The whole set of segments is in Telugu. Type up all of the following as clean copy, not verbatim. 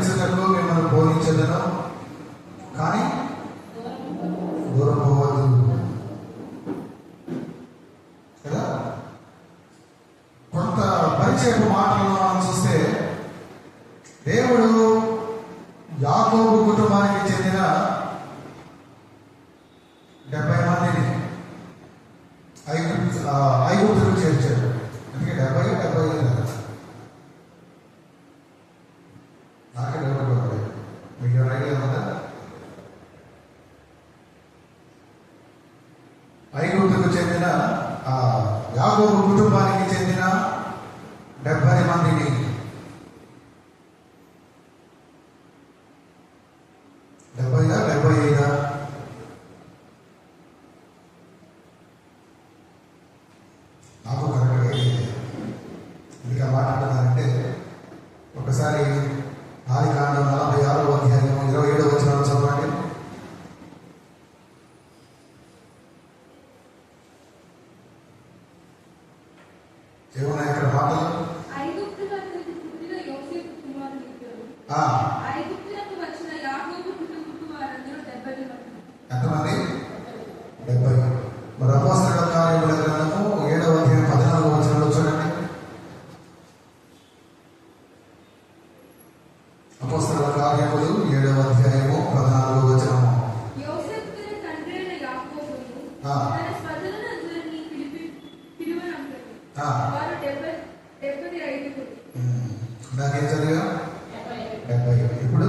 నడిపించటకు మిమ్మల్ని బోధించదను, కానీ దూరం పోవద్దు కదా. కొంత పరిచయపు మాటలను మనం చూస్తే, దేవుడు యాకోబు కుటుంబానికి చెందిన 70 మందిని ఐగుప్తులకు చేర్చాడు. అందుకే 70 కదా, నాకే డౌట్ పడలేదు. మీకు ఎవరు ఐడియా ఉందా? ఐగుప్తుకు చెందిన యాకోబు కుటుంబానికి చెందిన 70 మందిని 75 నాకు కరెక్ట్గా ఇంకా మాట్లాడుతున్నానంటే, ఒకసారి ఆదికాండం 46వ అధ్యాయం 27వ వచనం చదవండి. ఏమన్నా ఇక్కడ మాటలు? ఎంతమంది? 70. మరి అపోస్తలుల కార్యముల గ్రంథము 7వ అధ్యాయం 14వ వచనంలో చూడండి. అపోస్తలుల కార్యములు 7వ అధ్యాయము 14వ వచనము. నాకేం చదివా? 70. ఇప్పుడు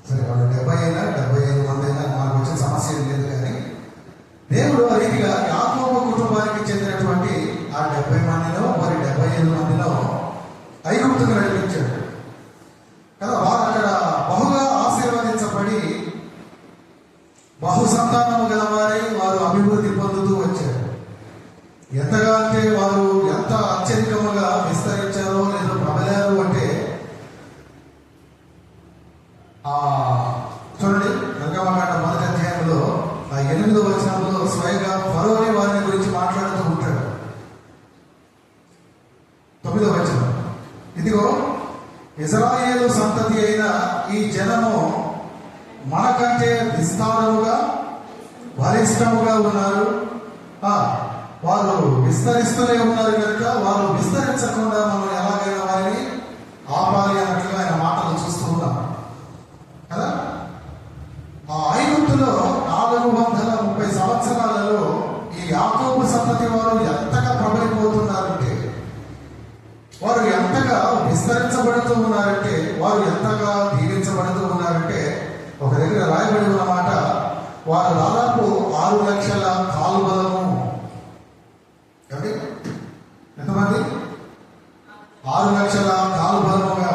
సరే, వాళ్ళు 70 అయినా 75 మంది అయినా మనకు వచ్చిన సమస్య లేదు. కానీ దేవుడు ఆ రీతిగా యాకోబు కుటుంబానికి చెందినటువంటి ఆ 70 మందిలో మరి 75 మందిలో ఐగుప్తుకు నడిపించాడు కదా. వారు అక్కడ బహుగా ఆశీర్వదించబడి బహు సంతానము గలవారై వారు అభివృద్ధి పొందుతూ వచ్చారు. ఎంతగా అంటే వారు ఎంత అత్యధికముగా విస్తరించారో లేదా ప్రబలారు అంటే, చూడండి నిర్గమకాండం 1వ అధ్యాయంలో 8వ వచనంలో స్వయంగా ఫరోని వారిని గురించి మాట్లాడుతూ ఉంటాడు. 9వ వచనం, ఇదిగో ఇశ్రాయేలు సంతతి అయిన ఈ జనము మనకంటే విస్తారముగా బలిష్టముగా ఉన్నారు, వారు విస్తరిస్తూనే ఉన్నారు కనుక వారు విస్తరించకుండా మనం ఎలాగైనా వారిని ఆపాలి అన్నట్లుగా ఆయన మాటలు చూస్తూ ఉన్నాం కదా. ఆ ఐగుప్తులో 430 సంవత్సరాలలో ఈ యాకోబు సంతతి వారు ఎంతగా ప్రబలిపోతున్నారంటే, వారు ఎంతగా విస్తరించబడుతూ ఉన్నారంటే, వారు ఎంతగా దీవించబడుతూ ఉన్నారంటే, ఒక దగ్గర రాయబడి ఉన్నమాట, వారు దాదాపు 6 లక్షల కాలుబలము. ఎంతమంది? 6 లక్షల కాలుబలముగా.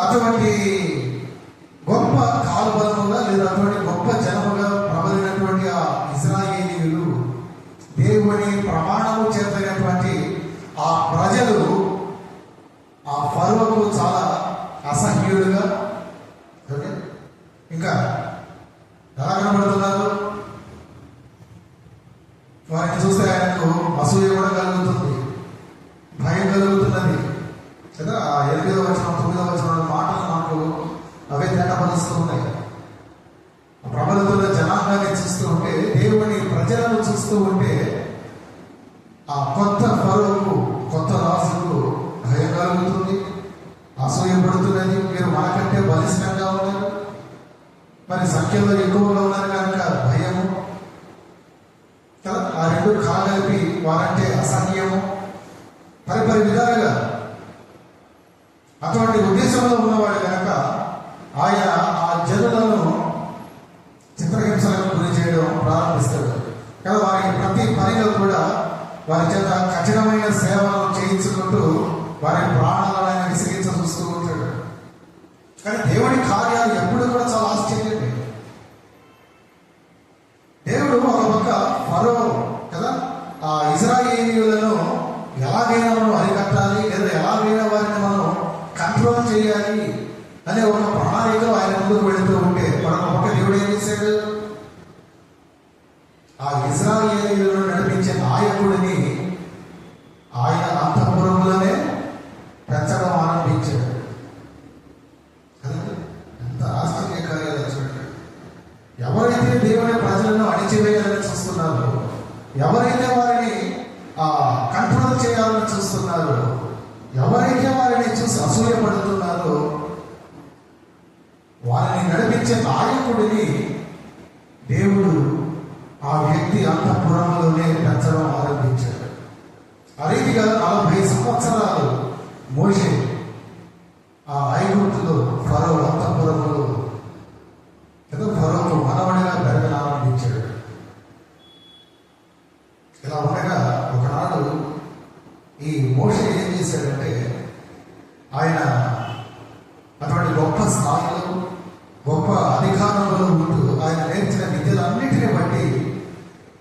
అటువంటి గొప్ప కాలుబలముగా లేదా అటువంటి గొప్ప జనముగా ప్రబలినటువంటి ఆ ఇశ్రాయేలీయులు, దేవుని ప్రమాణము చేతైనటువంటి ఆ ప్రజలు ఆ ఫరోకు చాలా అసహ్యులుగా, ఇంకా ఎలా కనబడుతున్నారు? వారిని చూస్తే ఆయనకు అసూయ కూడా కలుగుతుంది, భయం కలుగుతున్నది కదా. 8వ వచనం 9వ వచనం మాటలు మనకు అవే తేటపరుస్తూ ఉన్నాయి. ప్రబలుతున్న జనాంగాన్ని చూస్తూ ఉంటే, దేవుని ప్రజలను చూస్తూ ఉంటే, ఆ కొత్త ఫరోకు, కొత్త రాజుకు భయం కలుగుతుంది, అసూయ పడుతున్నది. మీరు మనకంటే బలిష్టంగా ఉన్నారు, మరి సంఖ్యలో ఎక్కువగా ఉన్నారు కనుక భయము కదా. ఆ రెండు కాగలిపి వారంటే అసహ్యము, పరిపరి విధాలుగా అటువంటి ఉద్దేశంలో ఉన్నవాడు కనుక ఆయన ఆ జనులను చిత్రహింసలకు గురి చేయడం ప్రారంభిస్తాడు కదా. వారికి ప్రతి పనిలో కూడా వారి చేత కఠినమైన సేవలు చేయించుకుంటూ వారి ప్రాణాలను ఆయన విసిగించ చూస్తూ ఉంటాడు. కానీ దేవుడి కార్యాలు ఎప్పుడు కూడా చాలా ఆశ్చర్యమే. దేవుడు ఒక పక్క ఫరో కదా, ఆ ఇశ్రాయేలీయులను ఎలాగైనా మనం అరికట్టాలి లేదా ఎలాగైనా వారిని మనం కంట్రోల్ చేయాలి అనే ఒక ప్రణాళికలో ఆయన ముందుకు వెళుతూ ఉంటే, మరొక పక్క దేవుడు ఏం చేశాడు? ఆ ఇశ్రాయేలీయులను నడిపించే నాయకుడిని ఆయన అంతఃపురంలోనే అసూయ పడుతున్నారో వారిని నడిపించే నాయకుడిని దేవుడు ఆ వ్యక్తి అంతఃపురంలోనే పెంచడం ఆరంభించాడు. ఆ రీతిగా 40 సంవత్సరాలు మోషే ఆ ఐగుప్తులో ఫరో అంతఃపురంలో ఫరోకు మనవడిగా పెరగడం ఆరంభించాడు. ఇలా ఉండగా ఒకనాడు ఈ మోషే ఏం చేశాడంటే, ఆయన అటువంటి గొప్ప స్థాయిలో గొప్ప అధికారంలో ఉంటూ ఆయన నేర్చిన విద్యలన్నింటినీ బట్టి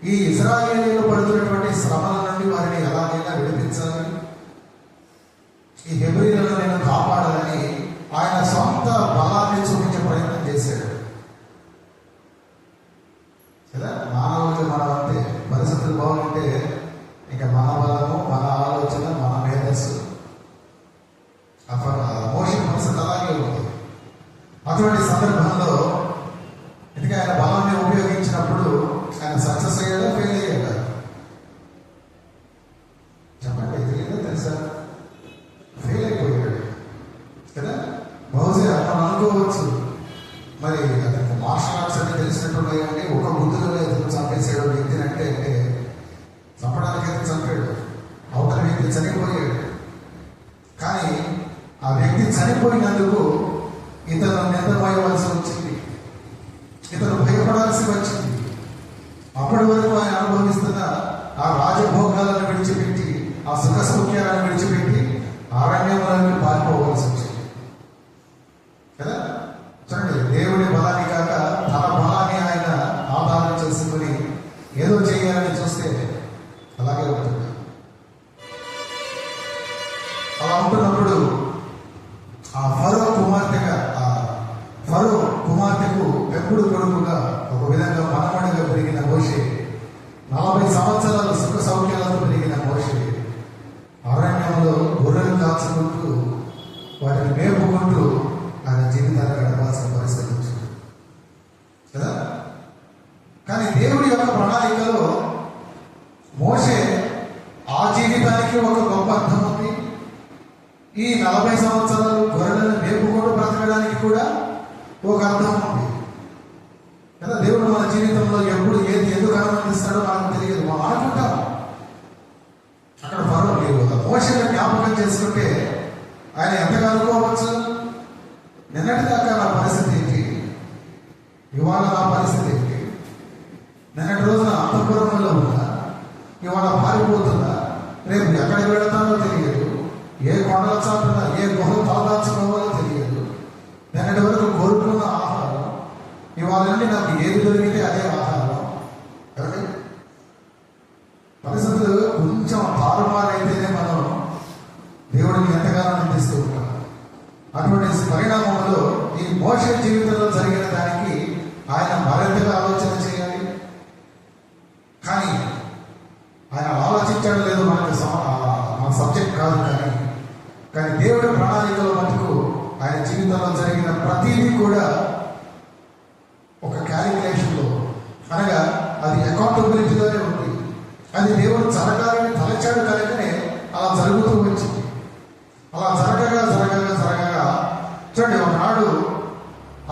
ఈ ఇశ్రాయేలీయులు పడుతున్నటువంటి శ్రమల నుండి వారిని ఎలాగైనా విడిపించాలి, ఈ హెబ్రీలను నేను కాపాడాలని ఆయన సొంత బలాన్ని చూపించే ప్రయత్నం చేశాడు కదా. మానవులకి మనం అంతే, పరిస్థితులు బాగుంటే ఇంకా మన బలము, మన ఆలోచన, మన మేధస్సు. మోషే పరిస్థితి అలాగే ఉంది. అటువంటి సందర్భంలో ఎందుకంటే ఆయన బలాన్ని ఉపయోగించినప్పుడు ఆయన సక్సెస్ అయ్యాడా, ఫెయిల్ అయ్యాడా? చెప్పండి, తెలియదా? తెలుసా? ఫెయిల్ అయిపోయాడు కదా. బహుశా మనం అనుకోవచ్చు, మరి అతనికి మార్షల్ ఆర్ట్స్ అంటే తెలిసినట్టున్నాయి కానీ ఒక గుర్తులో ఎదురు చంపేసాడు వ్యక్తిని అంటే చంపడానికైతే చంపాడు, అవతల వ్యక్తి చనిపోయాడు. కానీ ఆ వ్యక్తి చనిపోయినందుకు ఇతను నిద్రపోయవలసి వచ్చింది, ఇతను భయపడాల్సి వచ్చింది. అప్పటి వరకు ఆయన అనుభవిస్తున్న ఆ రాజభోగాలను విడిచిపెట్టి, ఆ సుఖ సౌఖ్యాలను విడిచిపెట్టి అరణ్యంలోకి పారిపోవలసి వచ్చింది కదా. చూడండి, దేవుడి బలాన్ని కాక తన బలాన్ని ఆయన ఆధారం చేసుకుని ఏదో చేయాలని చూస్తే అలాగే ఉంటుంది. అలా ఉంటున్నప్పుడు ఆ ఫరో కుమార్తెకు పెంపుడు కొడుకుగా ఒక విధంగా మనమడిగా పెరిగిన మోషే, 40 సంవత్సరాల సుఖ సౌఖ్యాలతో పెరిగిన మోషే అరణ్యంలో గొర్రెలు కాచుకుంటూ వాటిని మేపుకుంటూ ఆయన జీవితాన్ని గడపాల్సిన పరిస్థితి వచ్చింది కదా. కానీ దేవుడి యొక్క ప్రణాళికలో మోషే ఆ జీవితానికి ఒక గొప్ప అర్థం ఉంది. ఈ 40 సంవత్సరాలు గొర్రెలను మేపుకుంటూ బ్రతకడానికి కూడా ఒక అర్థం ఉంది కదా. దేవుడు మన జీవితంలో ఎప్పుడు ఏది ఎందుకు ఆనందిస్తాడో మనకు తెలియదు, మనం అనుకుంటాం. అక్కడ ఫరో లేవు. మోషేని జ్ఞాపకం చేసుకుంటే ఆయన ఎంతగా అనుకోవచ్చు, నిన్నటి దాకా నా పరిస్థితి ఏంటి, ఇవాళ నా పరిస్థితి ఏంటి, నిన్నటి రోజున అంతఃపురంలో ఉన్నా, ఇవాళ పారిపోతున్నా, రేపు ఎక్కడికి వెళతానో తెలియదు, ఏ కొండల చాటున ఏ గుహలు తలదాచుకోవాలో తెలియదు. నిన్నటి వరకు కోరుకున్న ఆహారం ఇవాళ నుండి నాకు ఏది దొరికితే అదే ఆహారం కదండి. పరిస్థితులు కొంచెం తారుమారైతేనే మనం దేవుడిని ఎంతగానో నిందిస్తూ ఉంటాం. అటువంటి పరిణామంలో ఈ మోషే జీవితంలో జరిగిన దానికి ఆయన మరింతగా ఆలోచన చేయాలి. కానీ ఆయన ఆలోచించడం లేదు, మన సబ్జెక్ట్ కాదు. కానీ దేవుడి ప్రణాళికలో మటుకు ఆయన జీవితంలో జరిగిన ప్రతిదీ కూడా ఒక క్యాలిక్యులేషన్లో, అనగా అది అకౌంటబిలిటీలోనే ఉంది. అది దేవుడు జరగాలని తలచాడు కనుకనే అలా జరుగుతూ వచ్చింది. అలా జరగగా చూడండి, ఒకనాడు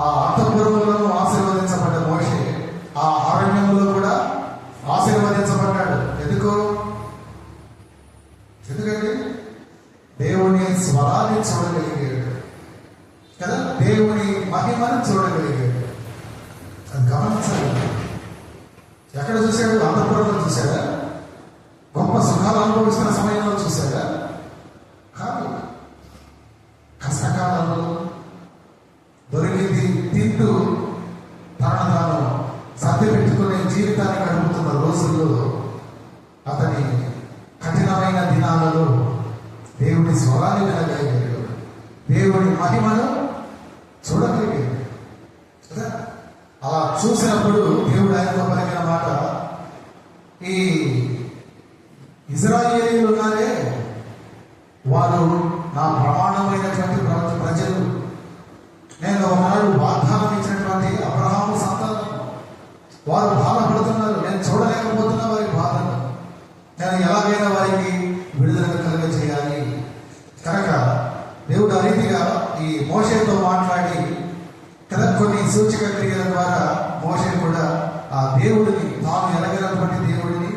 ఆ అంతఃపురంలోనూ ఆశీర్వదించబడ్డ మోషే ఆ అరణ్యంలో కూడా ఆశీర్వదించబడ్డాడు. ఎందుకంటే దేవుని స్వరాన్ని చూడగలిగాడు కదా, దేవుని మహిమను చూడగలిగాడు. అది గమనించాలి. ఎక్కడ చూశాడు? అంతఃపురంలో చూశాడా? గొప్ప సుఖాలు అనుభవిస్తున్న సమయంలో చూశాడా? కాదు. కష్టకాలంలో దొరికింది తింటూ తాను సర్ది పెట్టుకునే జీవితాన్ని గడుపుతున్న రోజుల్లో, అతని కఠినమైన దినాలలో దేవుడి స్వరాన్ని వినగలిగాడు, దేవుడి మహిమను చూడగలిగాడు కదా. అలా చూసినప్పుడు దేవుడు ఆయనతో పలికిన మాట, ఈ ఇశ్రాయేలీయులు ఉన్నారే, వారు నా ప్రమాణమైనటువంటి ప్రజలు. నేను ఒకనాడు వాగ్దానం ఇచ్చినటువంటి అబ్రహాము సంతానం. వారు బాధపడుతున్నారు, నేను చూడలేకపోతున్నా వారి బాధను. నేను ఎలాగైనా వారికి విడుదల కలుగ చేయాలి. కనుక దేవుడు ఆ రీతిగా ఈ మోషేతో మాట్లాడి కదా కొన్ని సూచక క్రియల ద్వారా మోషే కూడా ఆ దేవుడిని, తాను ఎరగినటువంటి దేవుడిని,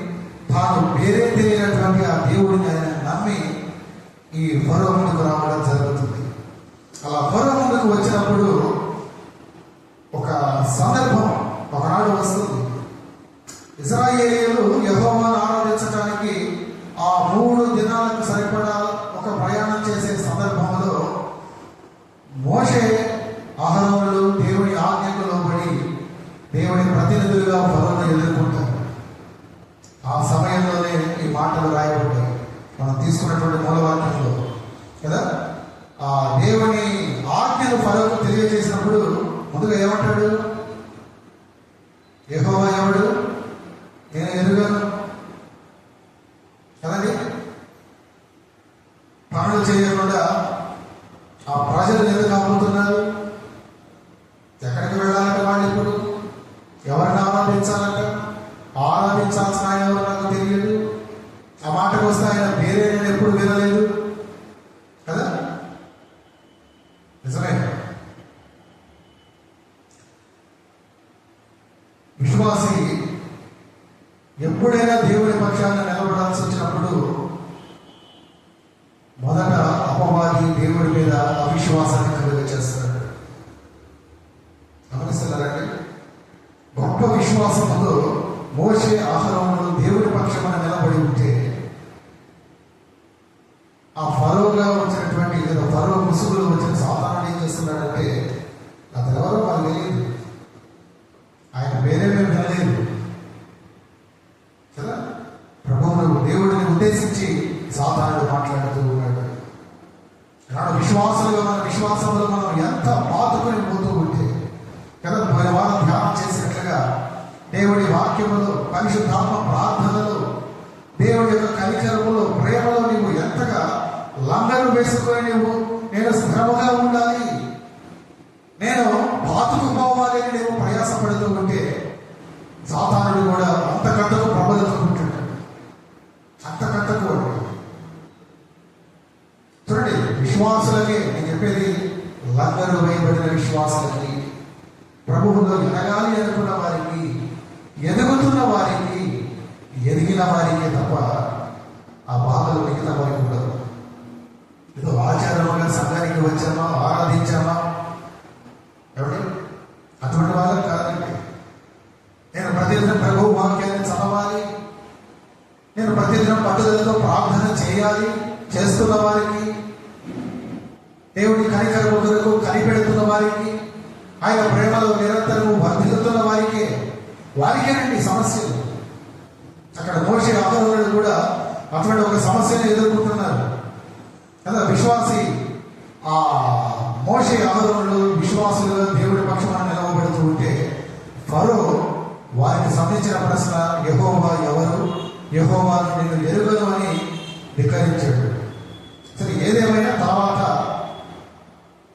తాను వేరే తెలియనటువంటి ఆ దేవుడిని ఆయన నమ్మి ఈ ఫరో ముందుకు రావడం జరుగుతుంది. అలా ఫరో ముందుకు వచ్చినప్పుడు ఒక సందర్భం ఒకనాడు వస్తుంది. ఇశ్రాయేలీయులు యెహోవాను ఆరాధించడానికి ఆ 3 దినాలకు సరిపడా ఒక ప్రయాణం చేసే సందర్భంలో మోషే అహరోనులు దేవుని ఆజ్ఞకు లోబడి దేవుని ప్రతినిధులుగా ఫరోను ఎదుర్కొంటారు. ఆ సమయంలోనే ఈ మాటలు రాయబడ్డాయి మనం తీసుకున్నటువంటి మూలవాక్యంలో కదా. ఆ దేవుని ఆజ్ఞను ఫరోకు తెలియజేసినప్పుడు ముందుగా ఏమంటాడు? యెహోవా ఎవడు? నేను ఎరుగను కదండి. పనులు చేయకుండా ఆ ప్రజలు ఎందుకు ఆపుతున్నారు? ఎక్కడికి వెళ్ళాలంటే వాళ్ళు ఇప్పుడు ఎవరిని ఆరాధించాలంట? ఆరాధించాల్సిన ఆయన ఎవరు నాకు తెలియదు. ఆ మాటకు వస్తే ఆయన వేరే నేను ఎప్పుడు వినలేదు కదా. నిజమే. విశ్వాసి ఎప్పుడైనా దేవుని పక్షాన నిలబడాల్సి వచ్చినప్పుడు మొదట అపవాది దేవుడి మీద అవిశ్వాసాన్ని కలుగ చేస్తాడు. గమనిస్తున్నారండి? గొప్ప విశ్వాసంతో మోషే అహరోనులు దేవుడి పక్షాన నిలబడి ఉంటే ఆ ఫరోగా వచ్చినటువంటి లేదా ఫరో ముసుగులో వచ్చిన సాతానుడు ఏం చేస్తున్నాడంటే అతను ఎవరో మనకు తెలియదు, ఆయన వేరే వినలేదు కదా. ప్రభువును దేవుడిని ఉద్దేశించి సాతానుడు మాట్లాడుతూ ఉన్నాడు. నాడు విశ్వాసులుగా మన విశ్వాసంలో మనం ఎంత బాధకొని పోతూ ఉంటే కదా, పోయిన వారం ధ్యానం చేసినట్లుగా దేవుడి వాక్యములో, పరిశుద్ధాత్మ ప్రార్థనలో, దేవుడి యొక్క కనికరములో, ప్రేమలో నీవు ఎంతగా లంగరు వేసుకొని నేను స్థిరముగా ఉండాలి, నేను బాతుకుపోవాలి అని నీవు ప్రయాసపడుతూ ఉంటే సాతానుడు కూడా అంతకంతకు ప్రబలుతుంటాడు. అంతకంతకు చూడండి, విశ్వాసులకి నేను చెప్పేది, లంగరు వేయబడిన విశ్వాసులకి, ప్రభువులో ఎదగాలి అనుకున్న వారికి, ఎదుగుతున్న వారికి, ఎదిగిన వారికి తప్ప ఆ బాధలు మిగతా వారికి ఉండదు. ఏదో ఆచారంగా సంఘానికి వచ్చామా, ఆరాధించామా, ఎవరి అటువంటి వాళ్ళకి కాదండి. నేను ప్రతిదినం ప్రభు వాక్యాన్ని చదవాలి, నేను ప్రతిదినం పట్టుదలతో ప్రార్థన చేయాలి చేస్తున్న వారికి, దేవుడి కనికరము కొరకు కనిపెడుతున్న వారికి, ఆయన ప్రేమలో నిరంతరము వర్ధిల్లుతున్న వారికేనండి సమస్యలు. అక్కడ మోషే అహరోనులు కూడా అటువంటి ఒక సమస్యను ఎదుర్కొంటున్నారు కదా. విశ్వాసి ఆ మోషే అహరోనులు విశ్వాసులుగా దేవుడి పక్షాన నిలవబడుతూ ఉంటే ఫరో వారికి సంబంధించిన ప్రశ్న, యెహోవా ఎవరు? యెహోవాను నేను ఎరుగను అని ధిక్కరించాడు. సరే, ఏదేమైనా తర్వాత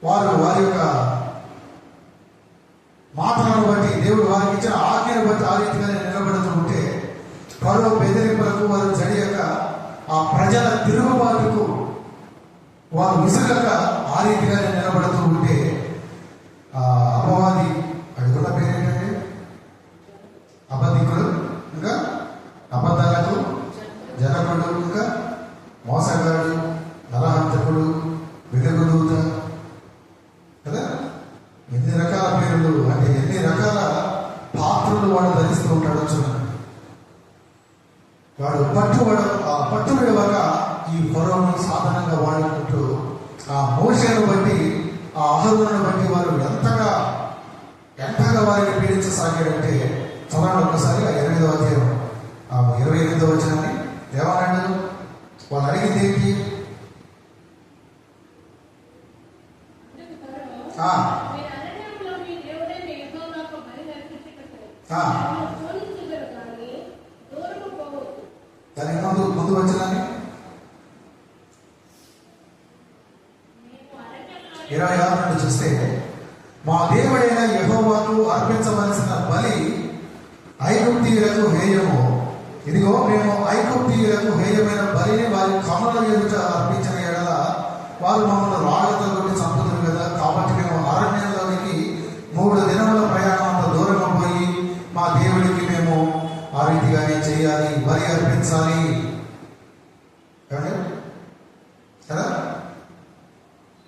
వారి యొక్క మాటలను బట్టి, దేవుడు వారికి ఇచ్చిన ఆజ్ఞను బట్టి ఆ రీతిగానే నిలబడుతూ ఉంటే ఫరో బెదిరింపులకు వారు జడియక, ఆ ప్రజల తిరుగుబాటుకు వారు విసుగక ఆ రీతిగానే నిలబడుతూ ఉంటే అపవాది, అడుగుల పేరేంటంటే అబద్ధికుడు, ఇంకా అబద్ధాలకు జనకుడు, ఇంకా మోసగాడు, నరహంతకుడు, వెలుగుదూత కదా. ఎన్ని రకాల పేర్లు, అంటే ఎన్ని రకాల పాత్రలు వాడు ధరిస్తూ ఉంటాడో చూడండి. వాడు పట్టు విడవగా ఈ ఫరోను సాధనంగా వాడుకుంటూ ఆ మోషేను బట్టి, ఆ అహరోనును బట్టి వారు ఎంతగా వారిని పీడించసాగాడంటే చదవండి ఒకసారి 8వ అధ్యాయం 28వ వచనాన్ని. ఏమన్నాడు? వాళ్ళు అడిగింది ఏంటి? దానికి ముందు వచనాన్ని 26 నుండి చూస్తే, మా దేవుడైన యెహోవాకు అర్పించవలసిన బలి ఐగుప్తీయులకు హేయము. ఇదిగో మేము ఐగుప్తీయులకు హేయమైన బలిని వారి కమల ఎదుట అర్పించిన ఎడల వారు మమ్మల్ని రాళ్లతో కొట్టి చంపుతారు కదా, కాబట్టి మేము అరణ్యంలోనికి 3 దినముల ప్రయాణం అంత దూరంగా పోయి మా దేవుడికి మేము ఆ రీతిగానే చేయాలి, బలి అర్పించాలి కదా.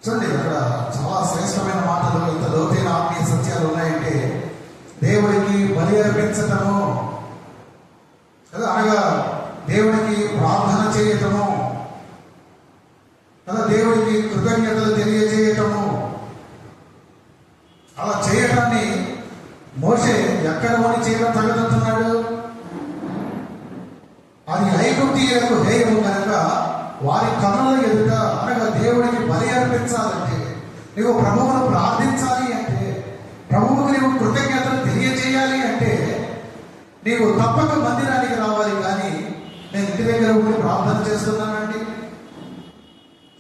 చూడండి, అక్కడ చాలా శ్రేష్టమైన మాటలు, ఇంత లోతైన ఆత్మీయ సత్యాలు ఉన్నాయంటే దేవుడికి బలి అర్పించటము కదా, అనగా దేవుడికి ప్రార్థన చేయటము కదా, దేవుడికి కృతజ్ఞతలు తెలియజేయటము. అలా చేయటాన్ని మోషే ఎక్కడ ఉండి చేయడం తగదంటున్నాడు? అది ఐగుప్తీయులకు హేయము కనుక వారి కన్నుల ఎదుట, అనగా దేవుడికి బలి అర్పించాలంటే, నీవు ప్రభువును ప్రార్థించాలి అంటే, ప్రభువుకు నీవు కృతజ్ఞతలు తెలియజేయాలి అంటే నీవు తప్పక మందిరానికి రావాలి. కానీ నేను ఇంటి దగ్గర ఉండి ప్రార్థన చేస్తున్నానండి,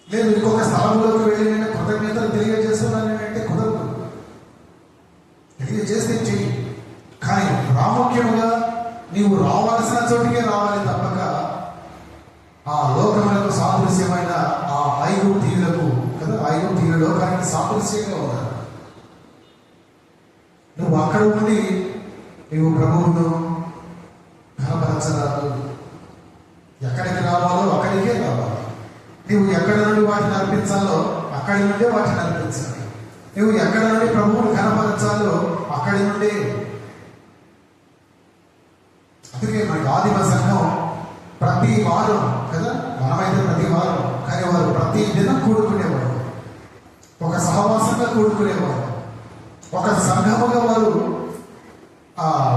లేదు ఇంకొక స్థలంలోకి వెళ్ళి నేను కృతజ్ఞతలు తెలియజేస్తున్నానంటే కుదరదు. తెలియజేస్తే చెయ్యి, కానీ ప్రాముఖ్యముగా నీవు రావాల్సిన చోటికే రావాలి తప్పక ఆ లోకములకు సాదృశ్యమైన ఆ ఐగుప్తీయులకు కదా, ఐగుప్తీయుల లోకానికి సాదృశ్యంగా ఉన్నారు. నువ్వు అక్కడ ఉండి నీవు ప్రభువును ఘనపరచరాదు. ఎక్కడికి రావాలో అక్కడికే రావాలి. నీవు ఎక్కడ నుండి వాటిని అర్పించాలో అక్కడి నుండే వాటిని అర్పించాలి. నువ్వు ఎక్కడ నుండి ప్రభువును ఘనపరచాలో అక్కడి నుండి. అందుకే మనకి ఆదిమ సంఘం ప్రతి వారం కదా, మనమైతే ప్రతి వారం, కానీ వారు ప్రతి దినం కూడుకునేవారు, ఒక సహవాసంగా కూడుకునేవారు, ఒక సంఘముగా వారు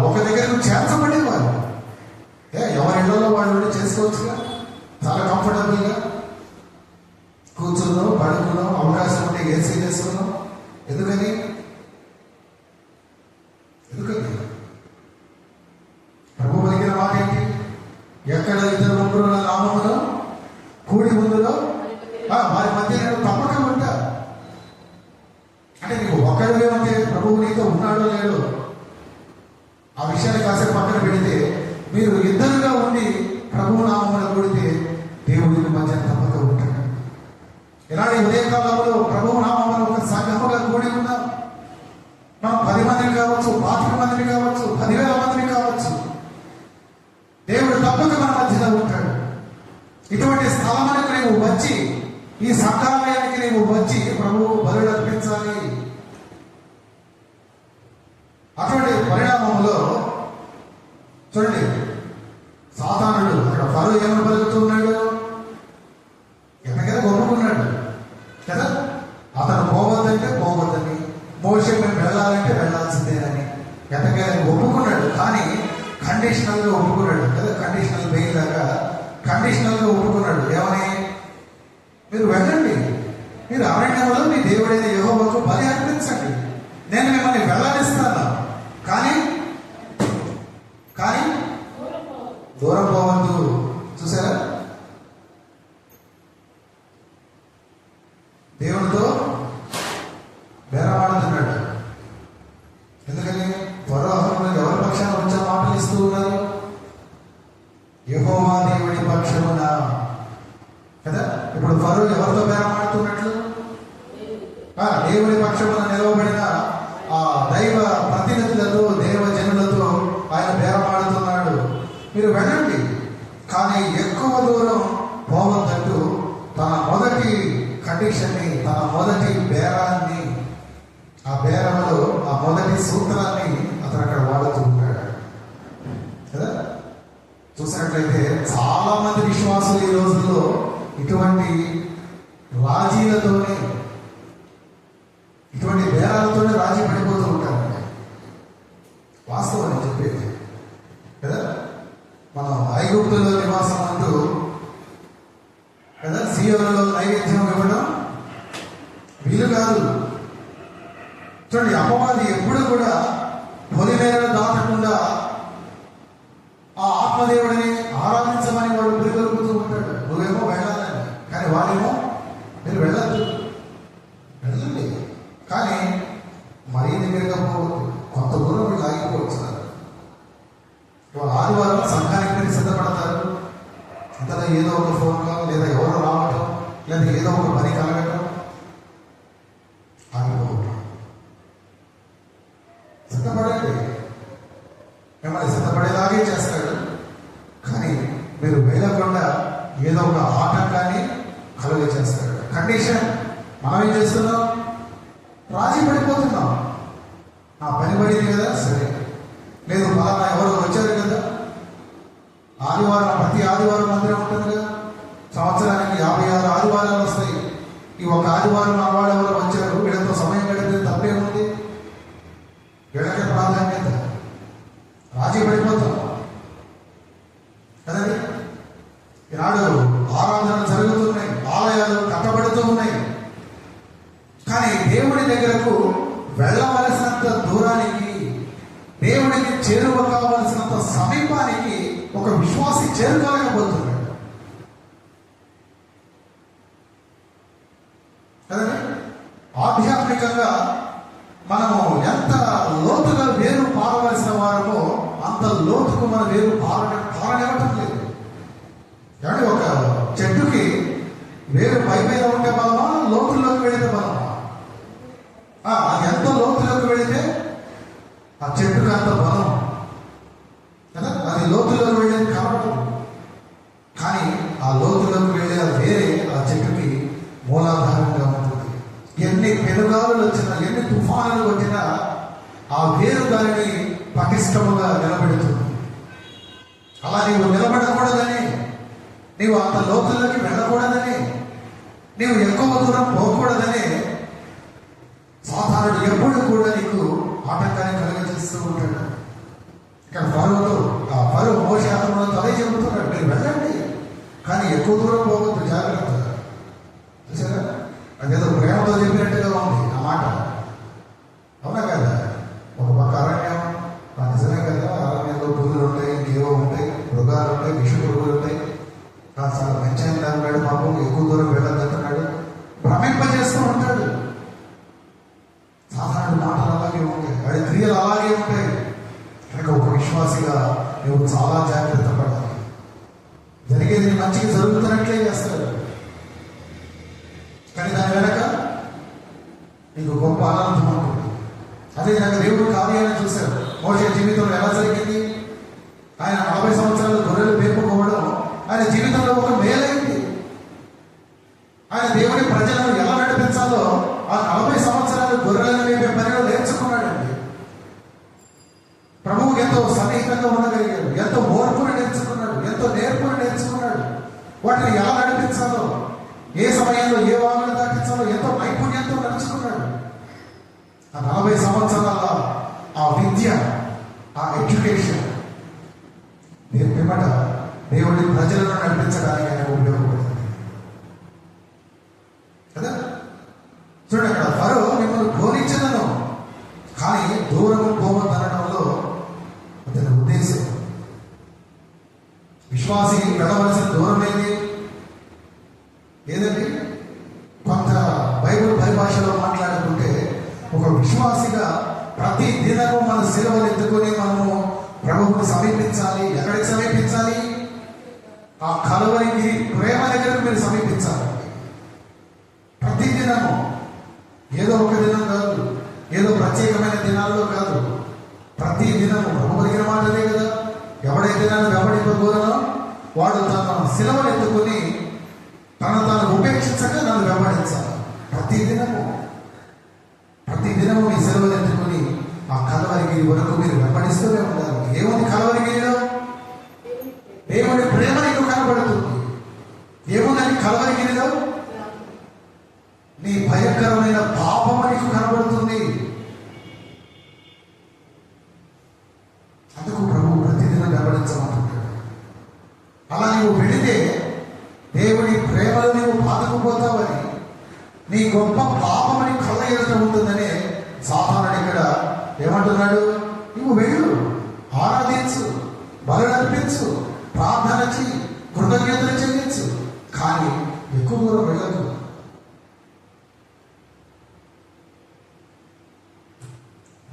ఒక దగ్గరకు చేర్చబడేవారు. ఎవరి ఇళ్లలో వాళ్ళు చేసుకోవచ్చుగా, చాలా కంఫర్టబుల్గా కూర్చున్నాం, పడుకున్నాం, అవకాశం ఉంటే ఏసీ చేసుకున్నాం. ఎందుకని ప్రభు పలికిన మాట ఏంటి? ఎక్కడ 2-3 నామములో కూడి ముందులో వారి మధ్య నేను తప్పక ఉంటా. అంటే నీకు ఒక్కడివే ఉంటే ప్రభువు నీతో ఉన్నాడో లేడో ఆ విషయాన్ని కాసేపు పక్కన పెడితే, మీరు ఇద్దరుగా ఉండి ప్రభు నామమును కూడితే దేవుడికి మధ్య తప్పక ఉంటాడు. ఇలాంటి ఉదయకాలంలో ప్రభు నామమును ఒక సంఘముగా కూడి ఉన్నాం. మనం 10 మందిని కావచ్చు, 25 మందిని కావచ్చు, 10,000 మందిని కావచ్చు, దేవుడు తప్పక మన మధ్యలో ఉంటాడు. ఇటువంటి స్థలములకు నీవు వచ్చి, ఈ సంఘాలయానికి నీవు వచ్చి ప్రభువు బలులు అర్పించాలి. అటువంటి పరిణామంలో చూడండి, సాతానుడు అక్కడ ఫరో ఏమని పలుకుతున్నాడు? ఎక్కడికైనా ఒప్పుకున్నాడు కదా, అతను పోవద్దంటే పోవద్దని, మోషే మేము వెళ్ళాలంటే వెళ్ళాల్సిందేనని ఎక్కడికైనా ఒప్పుకున్నాడు. కానీ కండిషనల్గా ఒప్పుకున్నాడు కదా, కండిషనల్ బెయిల్ లాగా కండిషనల్గా ఒప్పుకున్నాడు. ఏమని? మీరు వెళ్ళండి, మీరు అరణ్యంలో మీ దేవుడైన యెహోవాకు బలి అర్పించండి, నేను మిమ్మల్ని వెళ్ళనిస్తాను, కానీ దూరం పోవద్దు. చూసారా, దేవుడితో బేరమాడుతున్నాడు. ఎందుకని? పరోహంలో ఎవరి పక్షాన వచ్చే మాటలు ఇస్తూ ఉన్నారు? యెహోవా దేవుడి పక్షమున కదా. ఇప్పుడు ఫరో ఎవరితో బేరమాడుతున్నట్లు? దేవుడి పక్షమున నిలవబడిన ఆ దైవ ప్రతినిధులతో, దేవ జనులతో ఆయన బేరమాడుతున్నాడు. మీరు వెళ్ళండి, కానీ ఎక్కువ దూరం పోవద్దంటూ తన మొదటి కండిషన్ని, తన మొదటి బేరాన్ని, ఆ బేరంలో ఆ మొదటి సూత్రాన్ని అతను అక్కడ వాడుతూ ఉంటాడు కదా. చూసినట్లయితే చాలా మంది విశ్వాసులు ఈ రోజుల్లో ఇటువంటి రాజీలతోనే, ఇటువంటి బేరాలతోనే రాజీ పడిపోతూ ఉంటారు. వాస్తవం అని చెప్పేది కదా. మనం ఐగుప్తులో నివాసం అంటూ కదా, సీయోనులో నైవేద్యం ఇవ్వడం వీలు కాదు. చూడండి, అపవాది ఎప్పుడు కూడా పొలిమేరను దాటకుండా ఆ ఆత్మదేవుడిని ఆరాధించమని వాడు పురిగొలుపుతూ ఉంటాడు. నువ్వేమో వెళ్ళాలని, కానీ వాడేమో మీరు వెళ్ళద్దు, వెళ్ళండి, కానీ మరీ దగ్గరగా పోవద్దు, కొంత దూరం వీళ్ళు ఆగిపోవచ్చు. వాళ్ళు ఆదివారం సంఘానికి మీరు సిద్ధపడతారు, ఇంతలో ఏదో ఒక ఫోన్ కాల్ లేదా ఎవరో రావటం లేదా ఏదో ఒక పని కలగటం, ఆగిపోవటం. సిద్ధపడండి, మిమ్మల్ని సిద్ధపడేలాగే చేస్తాడు. కానీ మీరు వెళ్ళకుండా ఏదో ఒక ఆటంకాన్ని కలుగ చేస్తాడు. కండిషన్ మనం ఏం చేస్తున్నాం? రాజీ పడిపోతున్నాం. ఆ పని పడింది కదా, సరే. లేదు పలానా ఎవరు వచ్చారు కదా, ఆదివారం ప్రతి ఆదివారం మందిరం ఉంటుంది కదా, సంవత్సరానికి 56 ఆదివారాలు వస్తాయి. ఈ ఒక ఆదివారం మా వాళ్ళు ఎవరు వచ్చారు, వీళ్ళతో సమయం గడిపేది తప్పేముంది? వీళ్ళకే ప్రాధాన్యత. రాజీ పడిపోతాం కదండి. ఈనాడు ఆరాధనలు జరుగుతున్నాయి, ఆలయాలు కట్టబడుతూ ఉన్నాయి. కానీ దేవుడి దగ్గరకు వెళ్ళవలసినంత దూరానికి, దేవుడికి చేరువ కావలసినంత సమీపానికి ఒక విశ్వాసి చేరుకోలేకపోతున్నాడు కదండి. ఆధ్యాత్మికంగా మనము ఎంత లోతుగా వేరు పారవలసిన వారమో అంత లోతుకు మన వేరు పారనివ్వటం లేదు. కానీ ఒక చెట్టుకి వేరు పై మీద ఉంటే బలమా, లోతుల్లోకి వెళితే బలమా? అది ఎంత లోతులోకి వెళితే ఆ చెట్టుకు అంత బలం కదా. అది లోతులోకి వెళ్ళేది కనబడదు, కానీ ఆ లోతులోకి వెళ్ళే వేరే ఆ చెట్టుకి మూలాధారంగా ఉంటుంది. ఎన్ని పెనుగాలులు వచ్చినా, ఎన్ని తుఫానులు వచ్చినా ఆ వేరు దానిని పటిష్టముగా నిలబెడుతుంది. అలా నీవు నిలబడకూడదని, నీవు అంత లోతుల్లోకి వెళ్ళకూడదని, నీవు ఎక్కువ దూరం పోకూడదని సాధారణ ఎప్పుడు కూడా నీకు ఆటంకాన్ని కలిగజేస్తూ ఉంటాడు. ఇక్కడ ఫరోతో ఆ ఫరో మోషే ఆత్మతో అదే చెబుతున్నాడు, మీరు వెళ్ళండి కానీ ఎక్కువ దూరం పోవద్దు, జాగ్రత్త. చూసారా, అదేదో ప్రేమతో చెప్పినట్టుగా ఉంది ఆ మాట. అవునా కదా? ఒక పక్క అరణ్యం, నిజమే కదా, అరణ్యంలో పురుగులు ఉంటాయి, ఇంకేవో ఉంటాయి, మృగాలు ఉంటాయి, విష పురుగులు ఉంటాయి. చాలా మంచి ఉన్నాడు పాపం, ఎక్కువ దూరం వెళ్ళదంటున్నాడు, భ్రమింపజేస్తూ ఉంటాడు. సాధారణ మాటలు అలాగే ఉంటాయి, వాడి క్రియలు అలాగే ఉంటాయి. కనుక ఒక విశ్వాసిగా నువ్వు చాలా జాగ్రత్త పడాలి. జరిగేది మంచిగా జరుగుతున్నట్లే చేస్తాడు, కానీ దాని వెనక నీకు గొప్ప ఆనందం ఉంటుంది. అదే నాకు దేవుడు కార్యాలను చూశారు. మోషే జీవితంలో ఎలా జరిగింది? ఆయన 40 సంవత్సరాలు గొర్రెలు మేపుకోవడం ఆయన జీవితంలో ఒక మేలైంది. ఆయన దేవుడి ప్రజలను ఎలా నడిపించాలో ఆ 40 సంవత్సరాలు గొర్రెలను మేపే పనిలో నేర్చుకున్నాడండి. ప్రభువుకి ఎంతో సన్నిహితంగా ఉండగలిగాడు, ఎంతో ఓర్పును నేర్చుకున్నాడు, ఎంతో నేర్పును నేర్చుకున్నాడు. వాటిని ఎలా నడిపించాలో, ఏ సమయంలో ఏ వాహనం దాటించాలో ఎంతో నైపుణ్యంతో నడుచుకున్నాడు. ఆ 40 సంవత్సరాల ఆ విద్య, ఆ ఎడ్యుకేషన్ పిమ్మట దేవుడి ప్రజలను నడిపించడానికి ఆయన ఉపయోగపడుతుంది కదా. చూడండి, అక్కడ ఫరో మిమ్మల్ని బోధించదను, కానీ దూరం పోవద్దనడంలో అతని ఉద్దేశం. విశ్వాసి వెళ్ళవలసిన దూరం ఏదండి? కొంత బైబిల్ పరిభాషలో మాట్లాడుకుంటే ఒక విశ్వాసిగా ప్రతి దినము మన శిలువలు ఎత్తుకొని మనము ప్రభువుని సమీపించాలి. ఎక్కడికి సమీపించాలి? ఆ కలువరికి ప్రేమ దగ్గరకు మీరు సమీపించాలి. ప్రతి దినము, ఏదో ఒక దినం కాదు, ఏదో ప్రత్యేకమైన దినాల్లో కాదు, ప్రతి దినము. ప్రభు పలికిన మాటలే కదా, ఎవడైతే నన్ను వెంబడింపగోరనో వాడు తన శిలువను ఎత్తుకొని తను ఉపేక్షించగా నన్ను వెంబడించాలి. ప్రతి దినము మీ సెలవులు ఎత్తుకొని ఆ కలవరిగిరి వరకు మీరు వెంబడిస్తూనే ఉండాలి. ఏముంది కలవరిగిరిలో? దేవుడి ప్రేమ నీకు కనబడుతుంది. ఏముందని కలవరిగిరిలో? నీ భయంకరమైన పాపము నీకు కనబడుతుంది. అందుకు ప్రభు ప్రతిదినం వెంబడించమంటున్నాడు. అలా నీవు వెళితే దేవుడి ప్రేమలో నీవు పాతుకుపోతావని, నీ గొప్ప పాపమని కళ్ళ ఎదుట ఉంటుందని సాధారణ ఇక్కడ ఏమంటున్నాడు? నువ్వు వెళ్ళు, ఆరాధించు, బలులు అర్పించు, ప్రార్థన చెయ్యి, కృతజ్ఞతలు చెల్లించు, కానీ ఎక్కువ దూరం వెళ్ళదు.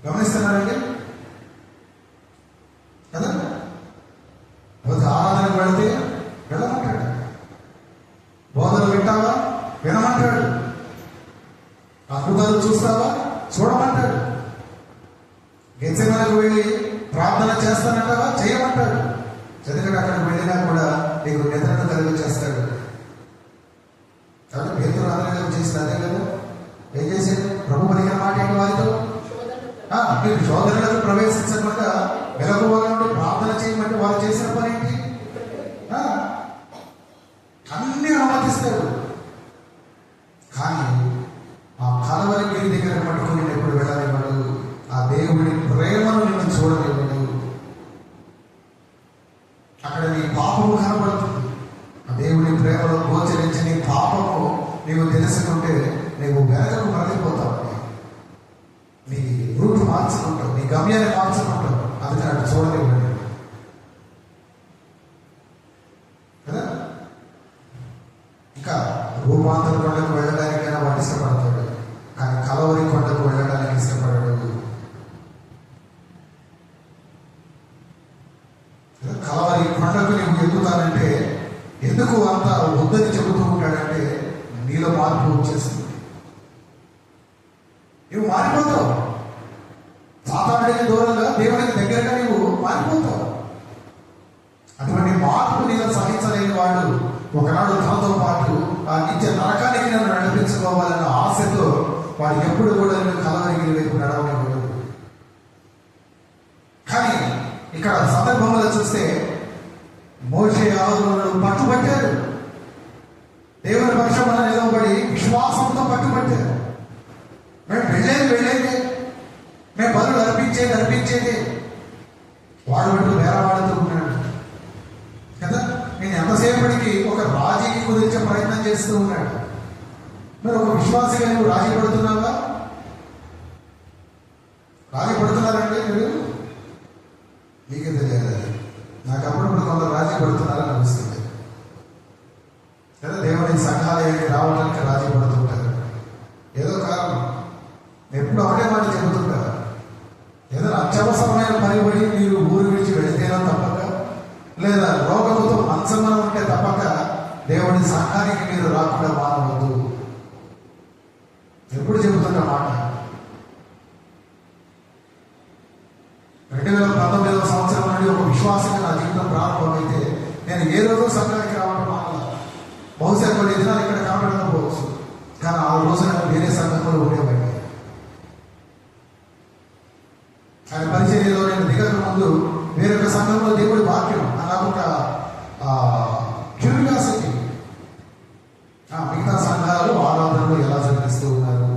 గమనిస్తున్నారండి కదా? ఆరాధనకు వెళితే వెళ్ళమంటాడు. బోధన వింటావా? అద్భుతాలు చూస్తావా? చూడమంటాడు. గెత్సేమనకు వెళ్ళి ప్రార్థన చేస్తానంటావా? చేయమంటాడు. ఎందుకంటే అక్కడికి వెళ్ళినా కూడా నీకు నిద్రను కలిగి చేస్తాడు. కాబట్టి పేతురు అందరూ చేసిన అదే కదా. ఏం చేసేది? ప్రభు పలికిన మాట ఏంటి వారితో? మీరు శోధనలకు ప్రవేశించకుండా వెలకువగా ఉండి ప్రార్థన చేయమంటే వారు చేసిన పని ఏంటి? అన్ని అనుమతిస్తాడు. కానీ ఆ కలవరి గిరి దగ్గర పట్టుకుని ఎప్పుడు వెళ్ళనివ్వడు. ఆ దేవుడి ప్రేమను నిన్ను చూడనివ్వడు. అక్కడ నీ పాపము కనబడుతుంది. ఆ దేవుడి ప్రేమలో గోచరించి నీ పాపము నీవు తెలుసుకుంటే నీవు వెనకకు మరలిపోతావు. నీ రూట్ మార్చుకుంటావు, నీ గమ్యాన్ని మార్చుకుంటావు. అందుకని అటు చూడనివ్వండి కదా. ఇంకా రూపాంతర కొండకు వెళ్ళడానికైనా వాడు ఇష్టపడతాడు, కానీ కలవరి కొండకు వెళ్ళడానికి ఇష్టపడడు. కలవరి కొండకు నీవు ఎక్కుతానంటే ఎందుకు అంత వద్దని చెబుతూ ఉంటాడంటే నీలో మార్పు వచ్చేస్తుంది. నువ్వు మారిపోతావు. సాతానుడికి దూరంగా దేవుడికి దగ్గరగా నీవు మారిపోతావు. అటువంటి మార్పు నీలో సహించలేని వాడు ఒకనాడు తనతో పాటు ఆ నిత్య నరకానికి నన్ను నడిపించుకోవాలన్న ఆశతో వాడు ఎప్పుడు కూడా నేను కలవరికి వైపు నడవనివ్వడు. కానీ ఇక్కడ సందర్భంలో చూస్తే మోషే ఆరోనులు పట్టుబట్టారు. దేవుని పక్షమున నిలవబడి విశ్వాసంతో పట్టుబట్టారు. మేము వెళ్ళేది మేము బదులు అర్పించేది వాడు అంటూ వేరవాడుతూ ఉన్నాడు కదా. నేను ఎంతసేపటికి ఒక రాజీకి కుదిరించే ప్రయత్నం చేస్తూ ఉన్నాడు. మరి ఒక విశ్వాసిగా నువ్వు రాజీ పడుతున్నావా? రాజీ పడుతున్నారంటే మీరు నీకే తెలియాలి. నాకు అప్పుడప్పుడు కొందరు రాజీ పడుతున్నారని అనిపిస్తుంది కదా. దేవుని సంఘాలయానికి రావడానికి రాజీ పడుతుంటారు. ఏదో కారణం ఎప్పుడు ఒకటే మాట చెబుతుంటారు. ఏదో అత్యవసరమైన పనిపడి మీరు ఊరు విడిచి వెళితేనా తప్పక, లేదా రోగముతో మంచంగా ఉంటే తప్పక దేవుని సంఘానికి మీరు రాకుండా మానవద్దు. ఎప్పుడు చెబుతున్న మాట. 2019వ సంవత్సరం నుండి ఒక విశ్వాసంగా నా జీవితం ప్రారంభమైతే నేను ఏ రోజు సంఘానికి రావడం మానలేదు. బహుశా కొన్ని దినాలు ఇక్కడ కనబడకపోవచ్చు, కానీ ఆ రోజు నాకు వేరే సంఘంలో ఉండేవాడిని. ఆయన పరిచర్యలో నేను దిగక ముందు వేరొక సంఘంలో దేవుడి వాక్యం నాకు ఒక క్యూరియాసిటీ. మిగతా సంఘాలు ఆరాధనలు ఎలా జరిగిస్తూ ఉన్నారు,